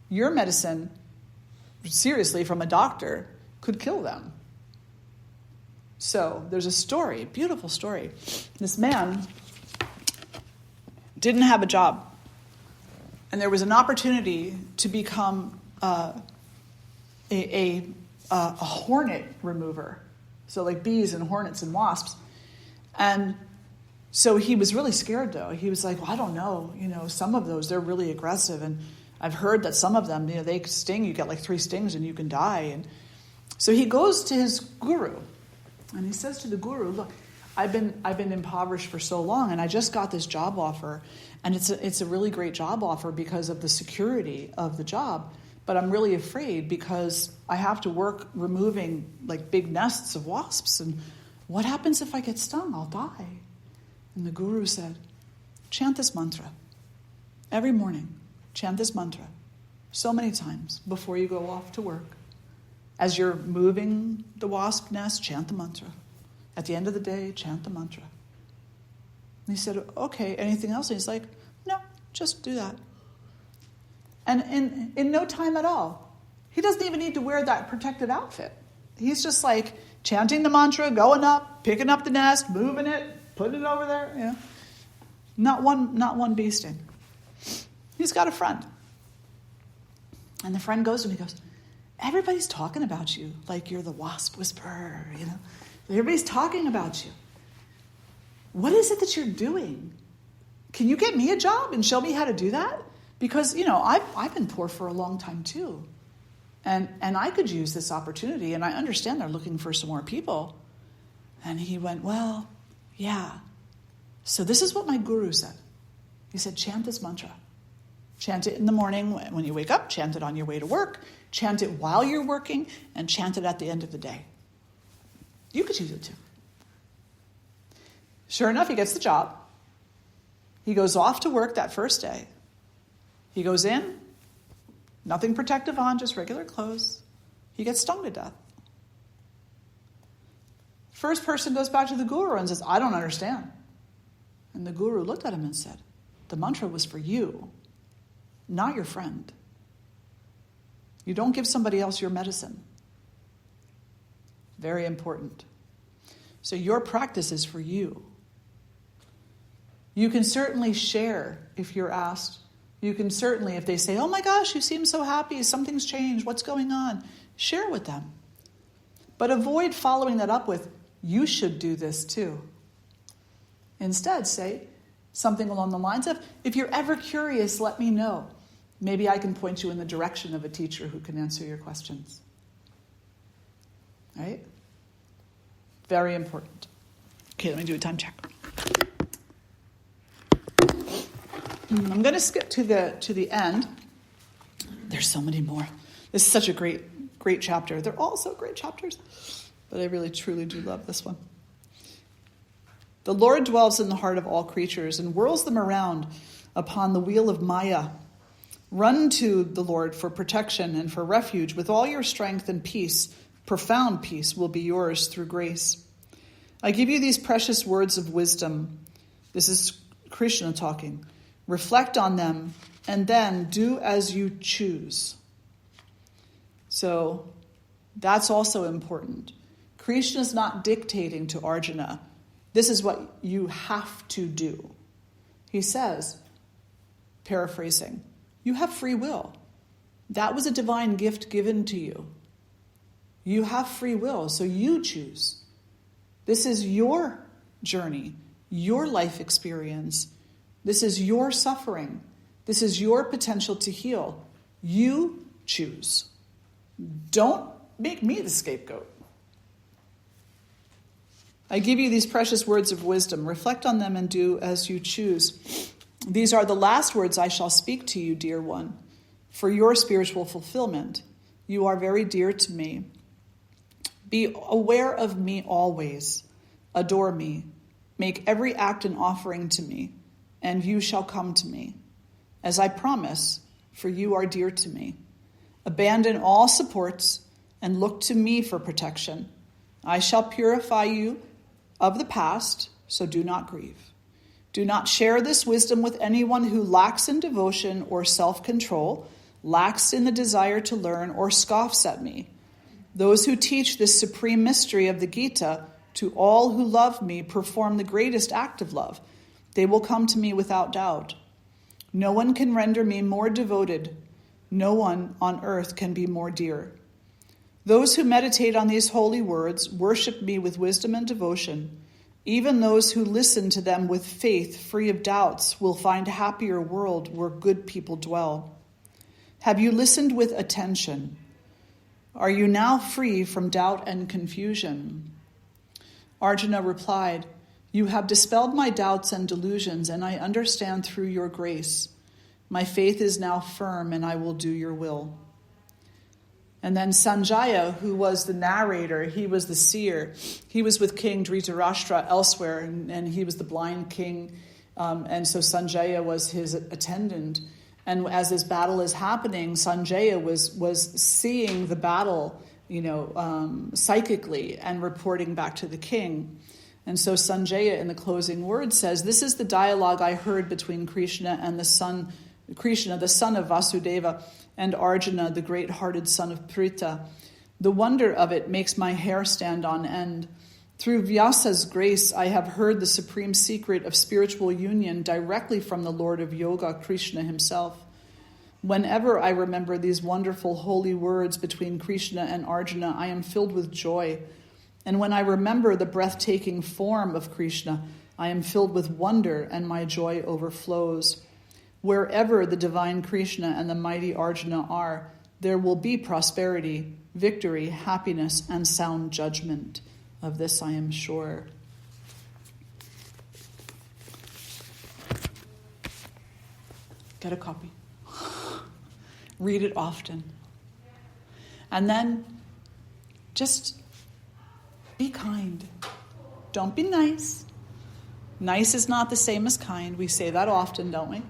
Your medicine, seriously, from a doctor, could kill them. So there's a story, beautiful story. This man didn't have a job. And there was an opportunity to become a hornet remover. So like bees and hornets and wasps. And so he was really scared, though. He was like, well, I don't know. Some of those, they're really aggressive. And I've heard that some of them, they sting. You get like 3 stings and you can die. And so he goes to his guru. And he says to the guru, look, I've been impoverished for so long, and I just got this job offer. And it's a really great job offer because of the security of the job. But I'm really afraid because I have to work removing like big nests of wasps. And what happens if I get stung? I'll die. And the guru said, chant this mantra. Every morning, chant this mantra so many times before you go off to work. As you're moving the wasp nest, chant the mantra. At the end of the day, chant the mantra. And he said, okay, anything else? And he's like, no, just do that. And in no time at all, he doesn't even need to wear that protective outfit. He's just like chanting the mantra, going up, picking up the nest, moving it, putting it over there. You know? Not one bee sting. He's got a friend. And the friend goes to him and he goes, everybody's talking about you like you're the wasp whisperer, you know. Everybody's talking about you. What is it that you're doing? Can you get me a job and show me how to do that? Because, you know, I've been poor for a long time too. And I could use this opportunity, and I understand they're looking for some more people. And he went, well, yeah. So this is what my guru said. He said, chant this mantra. Chant it in the morning when you wake up, chant it on your way to work, chant it while you're working, and chant it at the end of the day. You could use it too. Sure enough, he gets the job. He goes off to work that first day. He goes in, nothing protective on, just regular clothes. He gets stung to death. First person goes back to the guru and says, I don't understand. And the guru looked at him and said, the mantra was for you, not your friend. You don't give somebody else your medicine. Very important. So your practice is for you. You can certainly share if you're asked. You can certainly, if they say, oh my gosh, you seem so happy, something's changed, what's going on? Share with them. But avoid following that up with, you should do this too. Instead, say something along the lines of, if you're ever curious, let me know. Maybe I can point you in the direction of a teacher who can answer your questions. Right? Very important. Okay, let me do a time check. I'm going to skip to the end. There's so many more. This is such a great chapter. They're all so great chapters, but I really truly do love this one. The Lord dwells in the heart of all creatures and whirls them around upon the wheel of Maya. Run to the Lord for protection and for refuge. With all your strength and peace, profound peace will be yours through grace. I give you these precious words of wisdom. This is Krishna talking. Reflect on them and then do as you choose. So that's also important. Krishna is not dictating to Arjuna, this is what you have to do. He says, paraphrasing, you have free will. That was a divine gift given to you. You have free will, so you choose. This is your journey, your life experience. This is your suffering. This is your potential to heal. You choose. Don't make me the scapegoat. I give you these precious words of wisdom. Reflect on them and do as you choose. These are the last words I shall speak to you, dear one, for your spiritual fulfillment. You are very dear to me. Be aware of me always. Adore me. Make every act an offering to me, and you shall come to me. As I promise, for you are dear to me. Abandon all supports and look to me for protection. I shall purify you of the past, so do not grieve. Do not share this wisdom with anyone who lacks in devotion or self-control, lacks in the desire to learn, or scoffs at me. Those who teach this supreme mystery of the Gita to all who love me perform the greatest act of love. They will come to me without doubt. No one can render me more devoted. No one on earth can be more dear. Those who meditate on these holy words worship me with wisdom and devotion. Even those who listen to them with faith, free of doubts, will find a happier world where good people dwell. Have you listened with attention? Are you now free from doubt and confusion? Arjuna replied, you have dispelled my doubts and delusions, and I understand through your grace. My faith is now firm, and I will do your will. And then Sanjaya, who was the narrator, he was the seer. He was with King Dhritarashtra elsewhere, and he was the blind king. And so Sanjaya was his attendant. And as this battle is happening, Sanjaya was seeing the battle, psychically and reporting back to the king. And so Sanjaya in the closing words says, "This is the dialogue I heard between Krishna, the son of Vasudeva, and Arjuna, the great-hearted son of Pritha. The wonder of it makes my hair stand on end. Through Vyasa's grace, I have heard the supreme secret of spiritual union directly from the Lord of Yoga, Krishna himself. Whenever I remember these wonderful holy words between Krishna and Arjuna, I am filled with joy. And when I remember the breathtaking form of Krishna, I am filled with wonder and my joy overflows. Wherever the divine Krishna and the mighty Arjuna are, there will be prosperity, victory, happiness, and sound judgment. Of this I am sure." Get a copy. Read it often. And then just be kind. Don't be nice. Nice is not the same as kind. We say that often, don't we?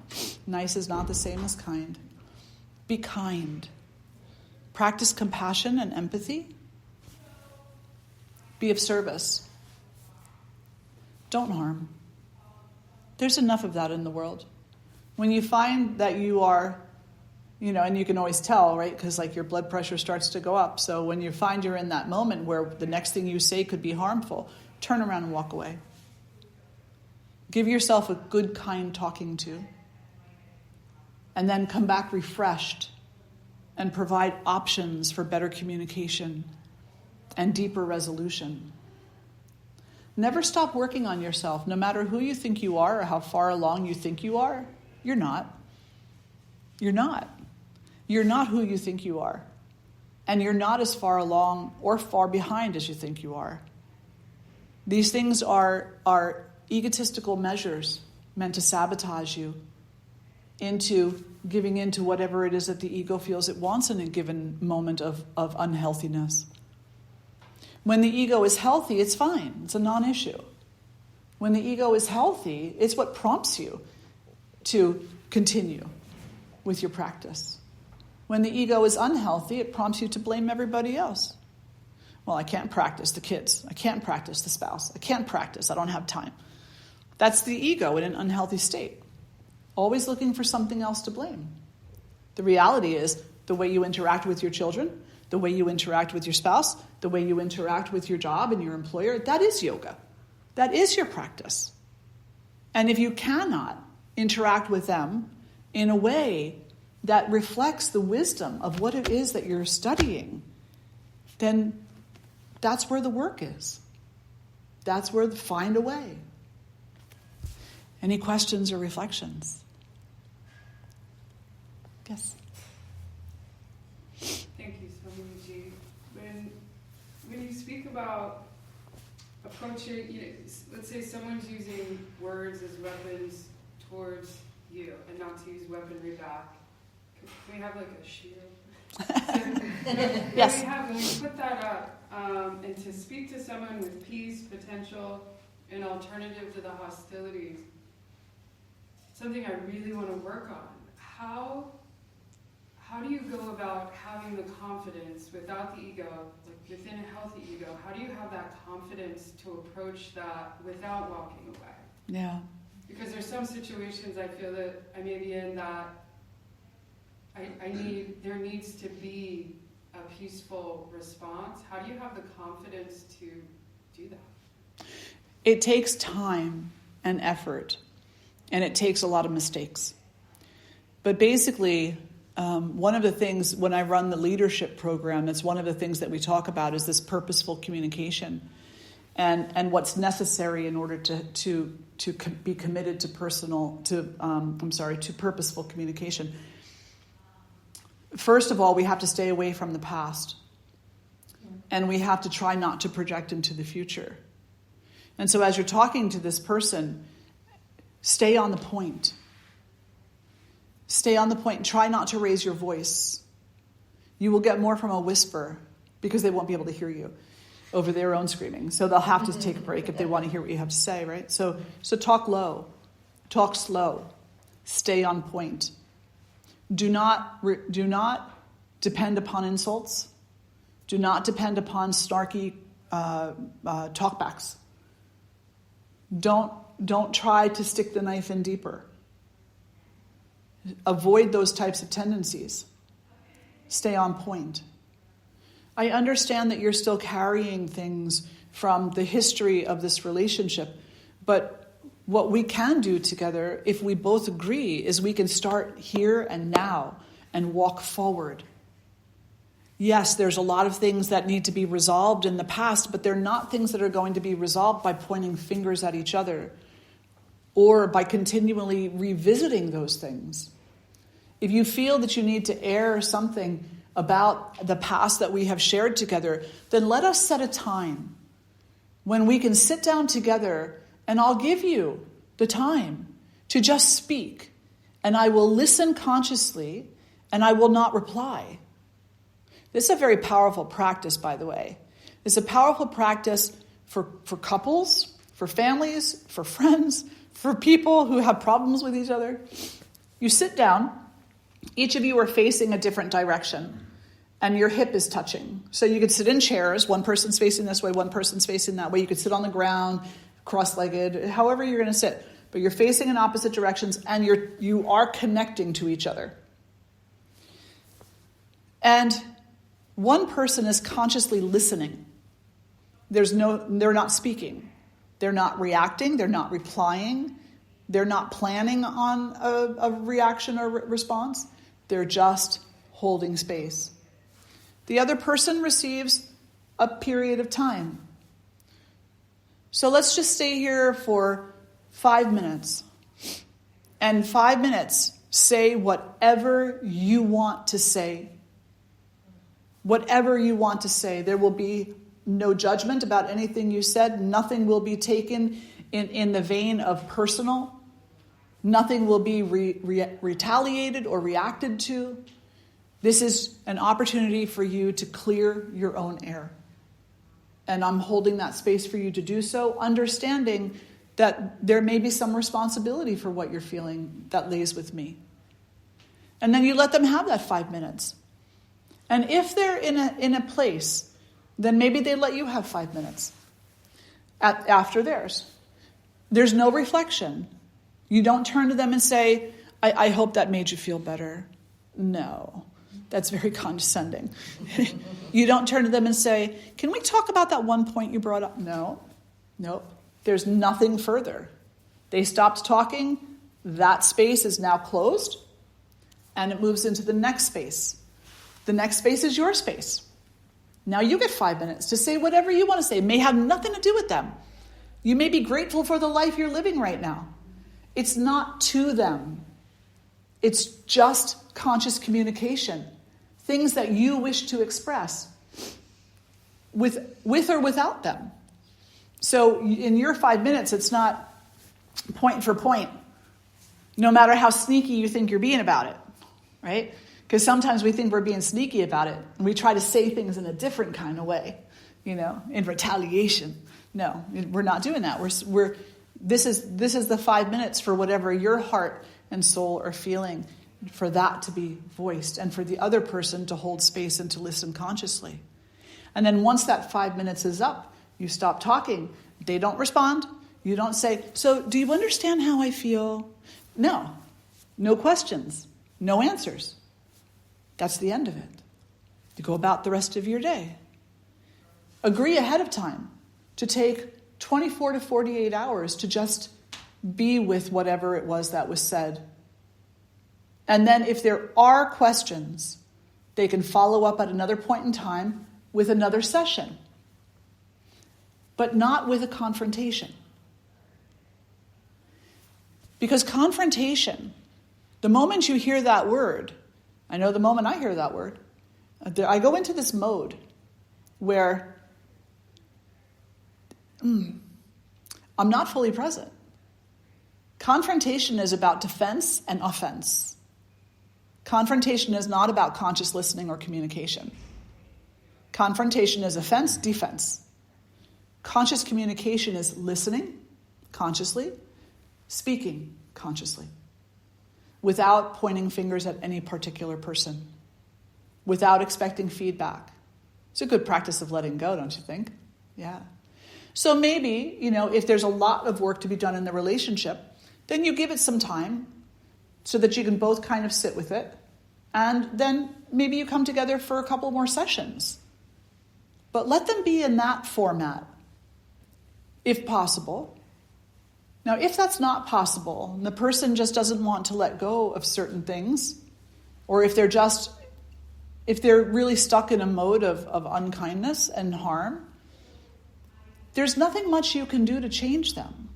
Nice is not the same as kind. Be kind. Practice compassion and empathy. Be of service. Don't harm. There's enough of that in the world. When you find that you are, and you can always tell, right? Because your blood pressure starts to go up. So when you find you're in that moment where the next thing you say could be harmful, turn around and walk away. Give yourself a good, kind talking to. And then come back refreshed and provide options for better communication and deeper resolution. Never stop working on yourself. No matter who you think you are or how far along you think you are, you're not. You're not. You're not who you think you are. And you're not as far along or far behind as you think you are. These things are egotistical measures meant to sabotage you into giving in to whatever it is that the ego feels it wants in a given moment of unhealthiness. When the ego is healthy, it's fine. It's a non-issue. When the ego is healthy, it's what prompts you to continue with your practice. When the ego is unhealthy, it prompts you to blame everybody else. Well, I can't practice the kids. I can't practice the spouse. I can't practice. I don't have time. That's the ego in an unhealthy state. Always looking for something else to blame. The reality is the way you interact with your children, the way you interact with your spouse, the way you interact with your job and your employer, that is yoga. That is your practice. And if you cannot interact with them in a way that reflects the wisdom of what it is that you're studying, then that's where the work is. That's where find a way. Any questions or reflections? Yes. Thank you, Swamini. When you speak about approaching, let's say someone's using words as weapons towards you, and not to use weaponry back. Can we have a shield? Yes. When we put that up, and to speak to someone with peace, potential, an alternative to the hostilities, something I really want to work on. How do you go about having the confidence without the ego, within a healthy ego? How do you have that confidence to approach that without walking away? Yeah. Because there's some situations I feel that I may be in that there needs to be a peaceful response. How do you have the confidence to do that? It takes time and effort, and it takes a lot of mistakes. But basically, one of the things when I run the leadership program, it's one of the things that we talk about is this purposeful communication, and what's necessary in order to be committed to purposeful communication. First of all, we have to stay away from the past, and we have to try not to project into the future. And so, as you're talking to this person, stay on the point. Stay on the point. Try not to raise your voice. You will get more from a whisper because they won't be able to hear you over their own screaming. So they'll have to take a break if they want to hear what you have to say, right? So talk low. Talk slow. Stay on point. Do not depend upon insults. Do not depend upon snarky talkbacks. Don't try to stick the knife in deeper. Avoid those types of tendencies. Stay on point. I understand that you're still carrying things from the history of this relationship, but what we can do together, if we both agree, is we can start here and now and walk forward. Yes, there's a lot of things that need to be resolved in the past, but they're not things that are going to be resolved by pointing fingers at each other or by continually revisiting those things. If you feel that you need to air something about the past that we have shared together, then let us set a time when we can sit down together, and I'll give you the time to just speak, and I will listen consciously, and I will not reply. This is a very powerful practice, by the way. It's a powerful practice for couples, for families, for friends, for people who have problems with each other. You sit down, each of you are facing a different direction, and your hip is touching. So you could sit in chairs, one person's facing this way, one person's facing that way. You could sit on the ground, cross-legged, however you're going to sit. But you're facing in opposite directions, and you are connecting to each other. And one person is consciously listening. They're not speaking. They're not reacting. They're not replying. They're not planning on a reaction or response. They're just holding space. The other person receives a period of time. So let's just stay here for 5 minutes. And 5 minutes, say whatever you want to say. Whatever you want to say. There will be no judgment about anything you said. Nothing will be taken in the vein of personal. Nothing will be retaliated or reacted to. This is an opportunity for you to clear your own air. And I'm holding that space for you to do so, understanding that there may be some responsibility for what you're feeling that lays with me. And then you let them have that 5 minutes. And if they're in a place, then maybe they let you have 5 minutes after theirs. There's no reflection. You don't turn to them and say, I hope that made you feel better. No, that's very condescending. You don't turn to them and say, can we talk about that one point you brought up? No, nope. There's nothing further. They stopped talking. That space is now closed, and it moves into the next space. The next space is your space. Now you get 5 minutes to say whatever you want to say. It may have nothing to do with them. You may be grateful for the life you're living right now. It's not to them. It's just conscious communication. Things that you wish to express with or without them. So in your 5 minutes, it's not point for point, no matter how sneaky you think you're being about it, right? Because sometimes we think we're being sneaky about it, and we try to say things in a different kind of way, in retaliation. No, we're not doing that. This is the 5 minutes for whatever your heart and soul are feeling, for that to be voiced, and for the other person to hold space and to listen consciously. And then once that 5 minutes is up, you stop talking. They don't respond. You don't say, so do you understand how I feel? No questions, no answers. That's the end of it. You go about the rest of your day. Agree ahead of time to take 24 to 48 hours to just be with whatever it was that was said. And then if there are questions, they can follow up at another point in time with another session, but not with a confrontation. Because confrontation, the moment you hear that word, I know the moment I hear that word, I go into this mode where I'm not fully present. Confrontation is about defense and offense. Confrontation is not about conscious listening or communication. Confrontation is offense, defense. Conscious communication is listening consciously, speaking consciously, without pointing fingers at any particular person, without expecting feedback. It's a good practice of letting go, don't you think? Yeah. So maybe, if there's a lot of work to be done in the relationship, then you give it some time so that you can both kind of sit with it. And then maybe you come together for a couple more sessions. But let them be in that format, if possible. Now, if that's not possible, and the person just doesn't want to let go of certain things, or if they're really stuck in a mode of unkindness and harm, there's nothing much you can do to change them.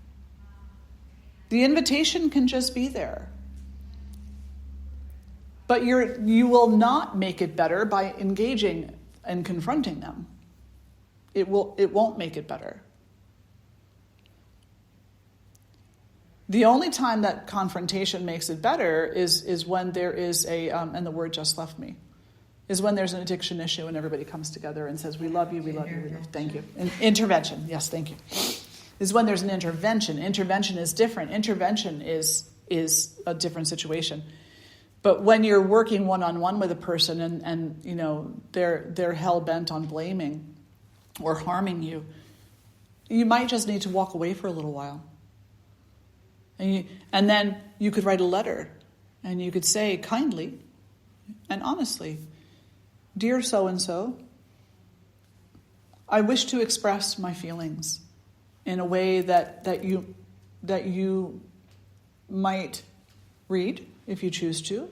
The invitation can just be there. But you will not make it better by engaging and confronting them. It won't make it better. The only time that confrontation makes it better is when there is and the word just left me, is when there's an addiction issue and everybody comes together and says, we love you, we love you, we love you. Thank you. Intervention, yes, thank you. Is when there's an intervention. Intervention is different. Intervention is a different situation. But when you're working one-on-one with a person and they're hell-bent on blaming or harming you, you might just need to walk away for a little while. And then you could write a letter and you could say kindly and honestly, dear so-and-so, I wish to express my feelings in a way that you might read if you choose to,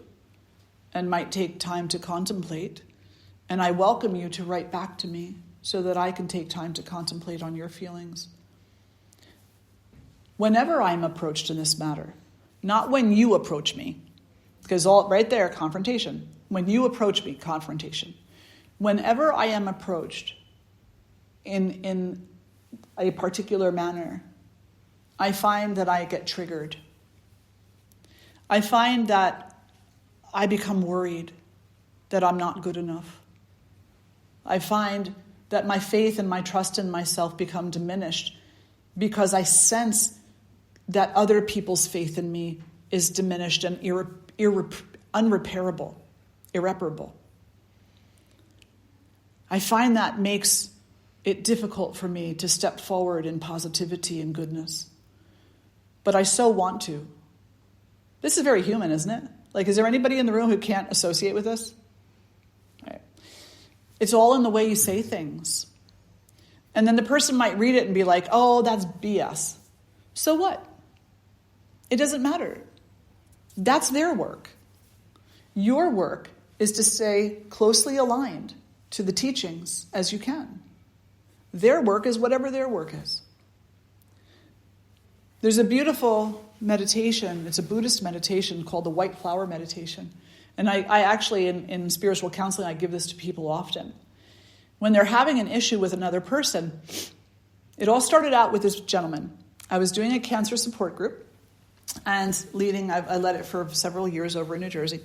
and might take time to contemplate. And I welcome you to write back to me so that I can take time to contemplate on your feelings. Whenever I'm approached in this matter, not when you approach me, because right there, confrontation. When you approach me, confrontation. Whenever I am approached in a particular manner, I find that I get triggered. I find that I become worried that I'm not good enough. I find that my faith and my trust in myself become diminished because I sense that other people's faith in me is diminished and irreparable. I find that makes it difficult for me to step forward in positivity and goodness. But I so want to. This is very human, isn't it? Like, is there anybody in the room who can't associate with this? Right. It's all in the way you say things. And then the person might read it and be like, oh, that's BS. So what? It doesn't matter. That's their work. Your work is to stay closely aligned to the teachings as you can. Their work is whatever their work is. There's a beautiful meditation, it's a Buddhist meditation called the White Flower Meditation. And I actually, in spiritual counseling, I give this to people often. When they're having an issue with another person, it all started out with this gentleman. I was doing a cancer support group and I led it for several years over in New Jersey.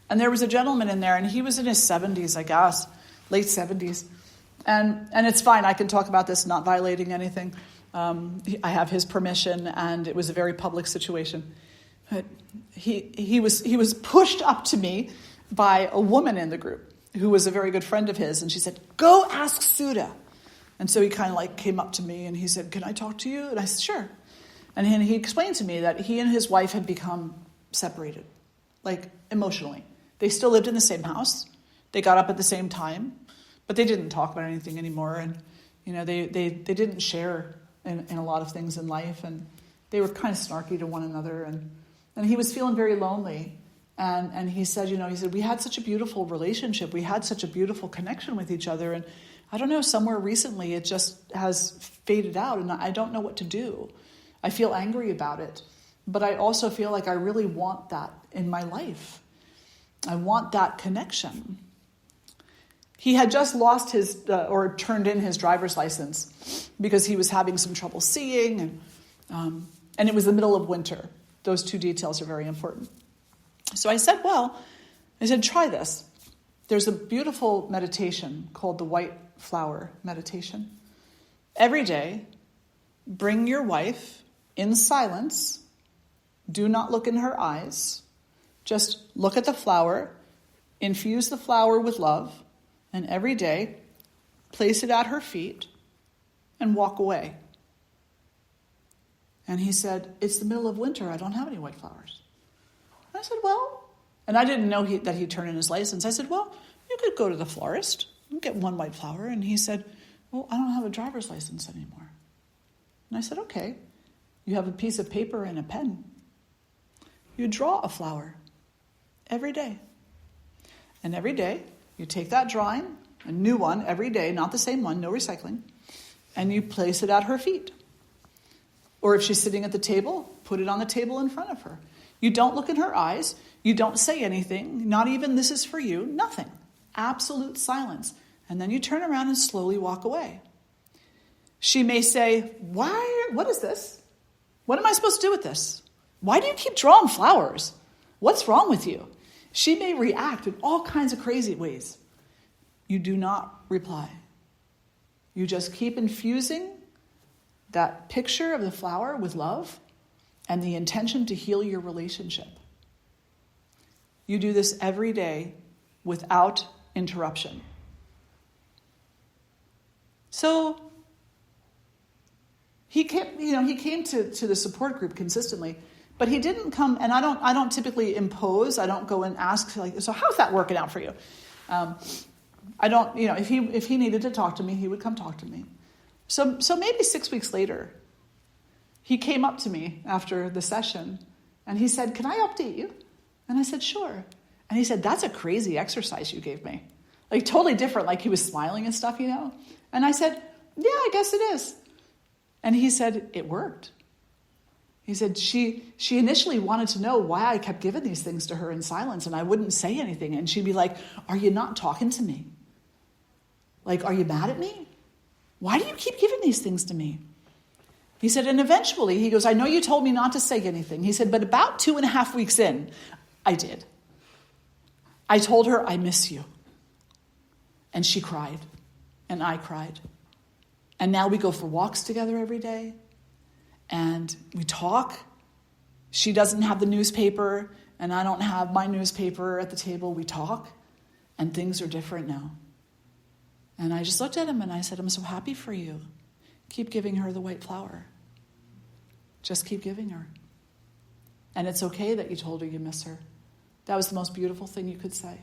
And there was a gentleman in there, and he was in his 70s, I guess, late 70s. And it's fine, I can talk about this, not violating anything. I have his permission, and it was a very public situation. But he was pushed up to me by a woman in the group who was a very good friend of his, and she said, "Go ask Sudha." And so he kind of like came up to me and he said, "Can I talk to you?" And I said, "Sure." And he explained to me that he and his wife had become separated, like emotionally. They still lived in the same house. They got up at the same time, but they didn't talk about anything anymore. And they didn't share in a lot of things in life, and they were kind of snarky to one another. And he was feeling very lonely. And he said, we had such a beautiful relationship. We had such a beautiful connection with each other. And I don't know, somewhere recently it just has faded out, and I don't know what to do. I feel angry about it, but I also feel like I really want that in my life. I want that connection. He had just lost or turned in his driver's license because he was having some trouble seeing, and it was the middle of winter. Those two details are very important. So I said, try this. There's a beautiful meditation called the White Flower Meditation. Every day, bring your wife in silence Do not look in her eyes. Just look at the flower, infuse the flower with love, and every day place it at her feet and walk away. And he said, it's the middle of winter. I don't have any white flowers. I said, well, and I didn't know that he'd turn in his license. I said, well, you could go to the florist and get one white flower. And he said, well, I don't have a driver's license anymore. And I said, okay, you have a piece of paper and a pen. You draw a flower every day. And every day you take that drawing, a new one every day, not the same one, no recycling, and you place it at her feet. Or if she's sitting at the table, put it on the table in front of her. You don't look in her eyes. You don't say anything, not even this is for you, nothing. Absolute silence. And then you turn around and slowly walk away. She may say, what is this? What am I supposed to do with this? Why do you keep drawing flowers? What's wrong with you? She may react in all kinds of crazy ways. You do not reply. You just keep infusing that picture of the flower with love and the intention to heal your relationship. You do this every day without interruption. So he came to the support group consistently, but he didn't come, and I don't typically impose. I don't go and ask, like, so how's that working out for you? I don't, if he needed to talk to me, he would come talk to me. So maybe 6 weeks later, he came up to me after the session and he said, can I update you? And I said, sure. And he said, that's a crazy exercise you gave me. Like totally different, like he was smiling and stuff, And I said, yeah, I guess it is. And he said, it worked. He said she initially wanted to know why I kept giving these things to her in silence and I wouldn't say anything. And she'd be like, are you not talking to me? Like, are you mad at me? Why do you keep giving these things to me? He said, and eventually, he goes, I know you told me not to say anything. He said, but about 2.5 weeks in, I did. I told her, I miss you. And she cried. And I cried. And now we go for walks together every day. And we talk. She doesn't have the newspaper, and I don't have my newspaper at the table. We talk. And things are different now. And I just looked at him and I said, I'm so happy for you. Keep giving her the white flower. Just keep giving her. And it's okay that you told her you miss her. That was the most beautiful thing you could say.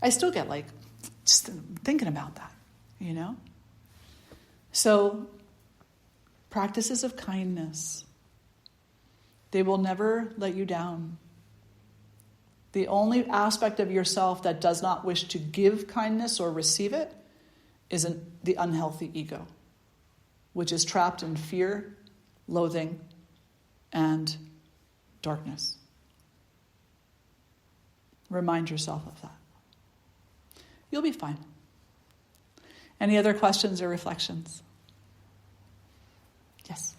I still get just thinking about that, So, practices of kindness. They will never let you down. The only aspect of yourself that does not wish to give kindness or receive it is the unhealthy ego, which is trapped in fear, loathing, and darkness. Remind yourself of that. You'll be fine. Any other questions or reflections? Yes.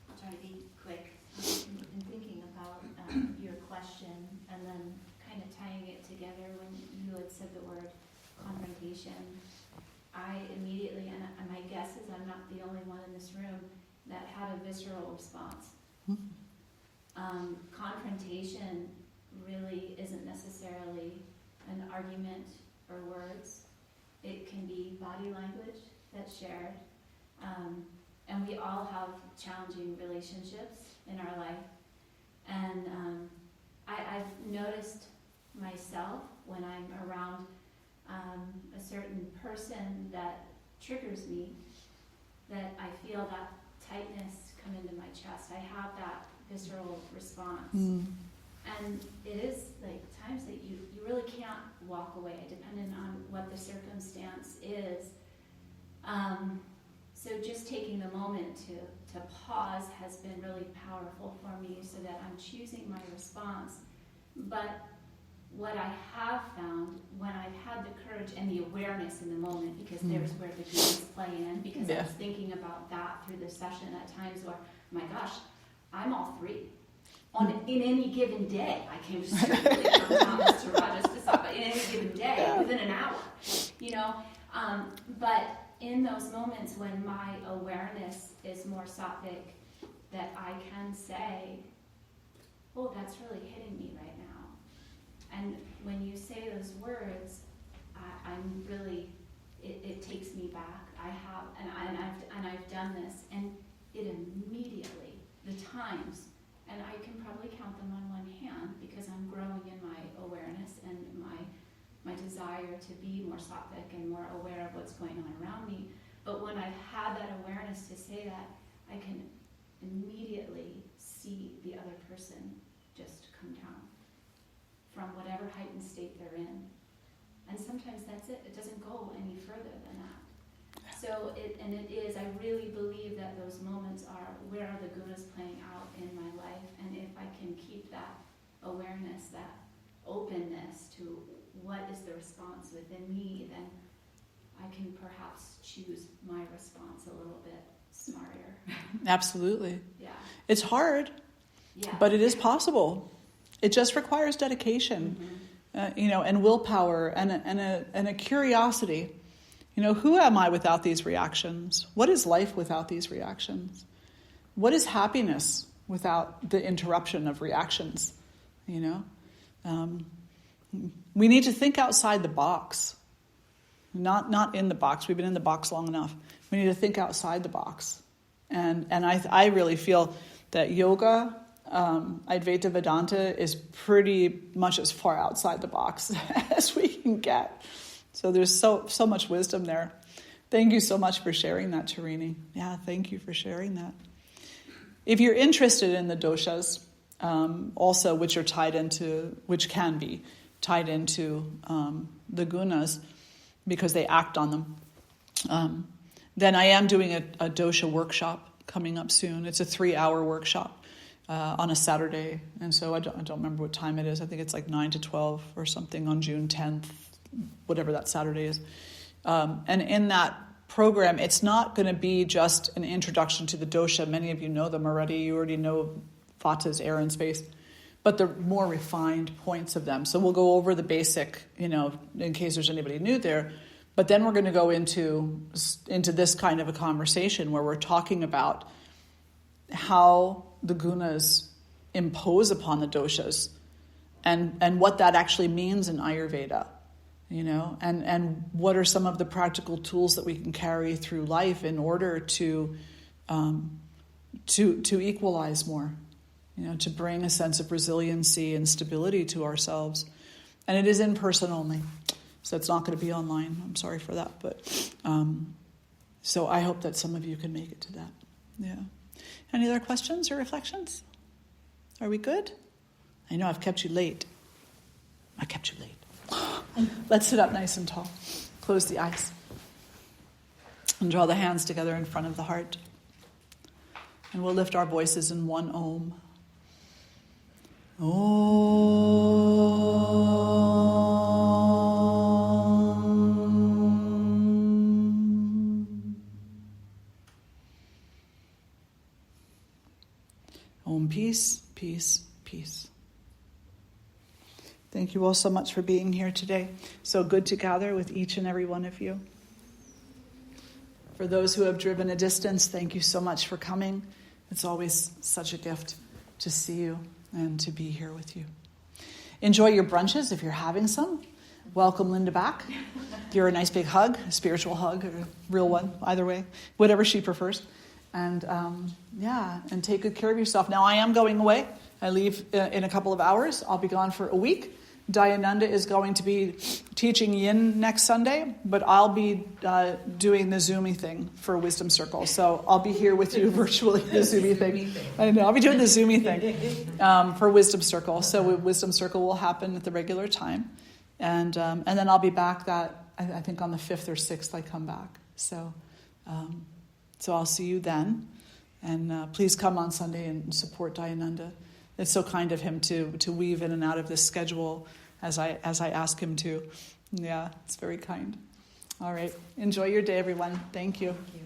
I'll try to be quick. In thinking about your question and then kind of tying it together when you had said the word confrontation, I immediately, and my guess is I'm not the only one in this room that had a visceral response. Mm-hmm. Confrontation really isn't necessarily an argument or words. It can be body language that's shared. And we all have challenging relationships in our life. And I've noticed myself when I'm around a certain person that triggers me, that I feel that tightness come into my chest. I have that visceral response. Mm. And it is times that you really can't walk away, depending on what the circumstance is. So just taking the moment to pause has been really powerful for me so that I'm choosing my response. But what I have found when I've had the courage and the awareness in the moment, because there's where the games play in, because I was thinking about that through the session at times where, my gosh, I'm all three. In any given day, I came strictly from Thomas to Rajas to Sapa, in any given day, within an hour, but in those moments when my awareness is more sattvic, that I can say, oh, that's really hitting me right now. And when you say those words, I'm really, it takes me back. I've done this, and it immediately, the times, and I can probably count them on one hand because I'm growing in my awareness and my desire to be more sattvic and more aware of what's going on around me. But when I've had that awareness to say that, I can immediately see the other person just come down from whatever heightened state they're in. And sometimes that's it. It doesn't go any further than that. So it is, I really believe that those moments are, where are the gunas playing out in my life? And if I can keep that awareness, that openness to what is the response within me, then I can perhaps choose my response a little bit smarter. Absolutely. Yeah. It's hard, Yeah. but it is possible. It just requires dedication, and willpower and a curiosity. Who am I without these reactions? What is life without these reactions? What is happiness without the interruption of reactions? We need to think outside the box, not in the box. We've been in the box long enough. We need to think outside the box. And I really feel that yoga, Advaita Vedanta, is pretty much as far outside the box as we can get. So there's so much wisdom there. Thank you so much for sharing that, Tarini. Yeah, thank you for sharing that. If you're interested in the doshas, also which can be tied into the gunas, because they act on them, then I am doing a dosha workshop coming up soon. It's a 3-hour workshop on a Saturday, and so I don't remember what time it is. I think it's like 9 to 12 or something on June 10th, whatever that Saturday is. And in that program, it's not going to be just an introduction to the dosha. Many of you know them already. You already know Vata's air and space, but the more refined points of them. So we'll go over the basic, in case there's anybody new there. But then we're going to go into this kind of a conversation where we're talking about how the gunas impose upon the doshas and what that actually means in Ayurveda. And what are some of the practical tools that we can carry through life in order to equalize more, to bring a sense of resiliency and stability to ourselves. And it is in person only, so it's not going to be online. I'm sorry for that, but so I hope that some of you can make it to that. Yeah. Any other questions or reflections? Are we good? I know I've kept you late. I kept you late. Let's sit up nice and tall. Close the eyes. And draw the hands together in front of the heart. And we'll lift our voices in one Om. Om, peace, peace, peace. Thank you all so much for being here today. So good to gather with each and every one of you. For those who have driven a distance, thank you so much for coming. It's always such a gift to see you and to be here with you. Enjoy your brunches if you're having some. Welcome Linda back. Give her a nice big hug, a spiritual hug, or a real one, either way, whatever she prefers. And and take good care of yourself. Now I am going away. I leave in a couple of hours. I'll be gone for a week. Dayananda is going to be teaching Yin next Sunday, but I'll be doing the Zoomy thing for Wisdom Circle. So I'll be here with you virtually, the Zoomy thing. I know, I'll be doing the Zoomy thing for Wisdom Circle. So Wisdom Circle will happen at the regular time. And then I'll be back I think on the 5th or 6th I come back. So I'll see you then. And please come on Sunday and support Dayananda. It's so kind of him to weave in and out of this schedule as I ask him to. Yeah, it's very kind. All right. Enjoy your day, everyone. Thank you. Thank you.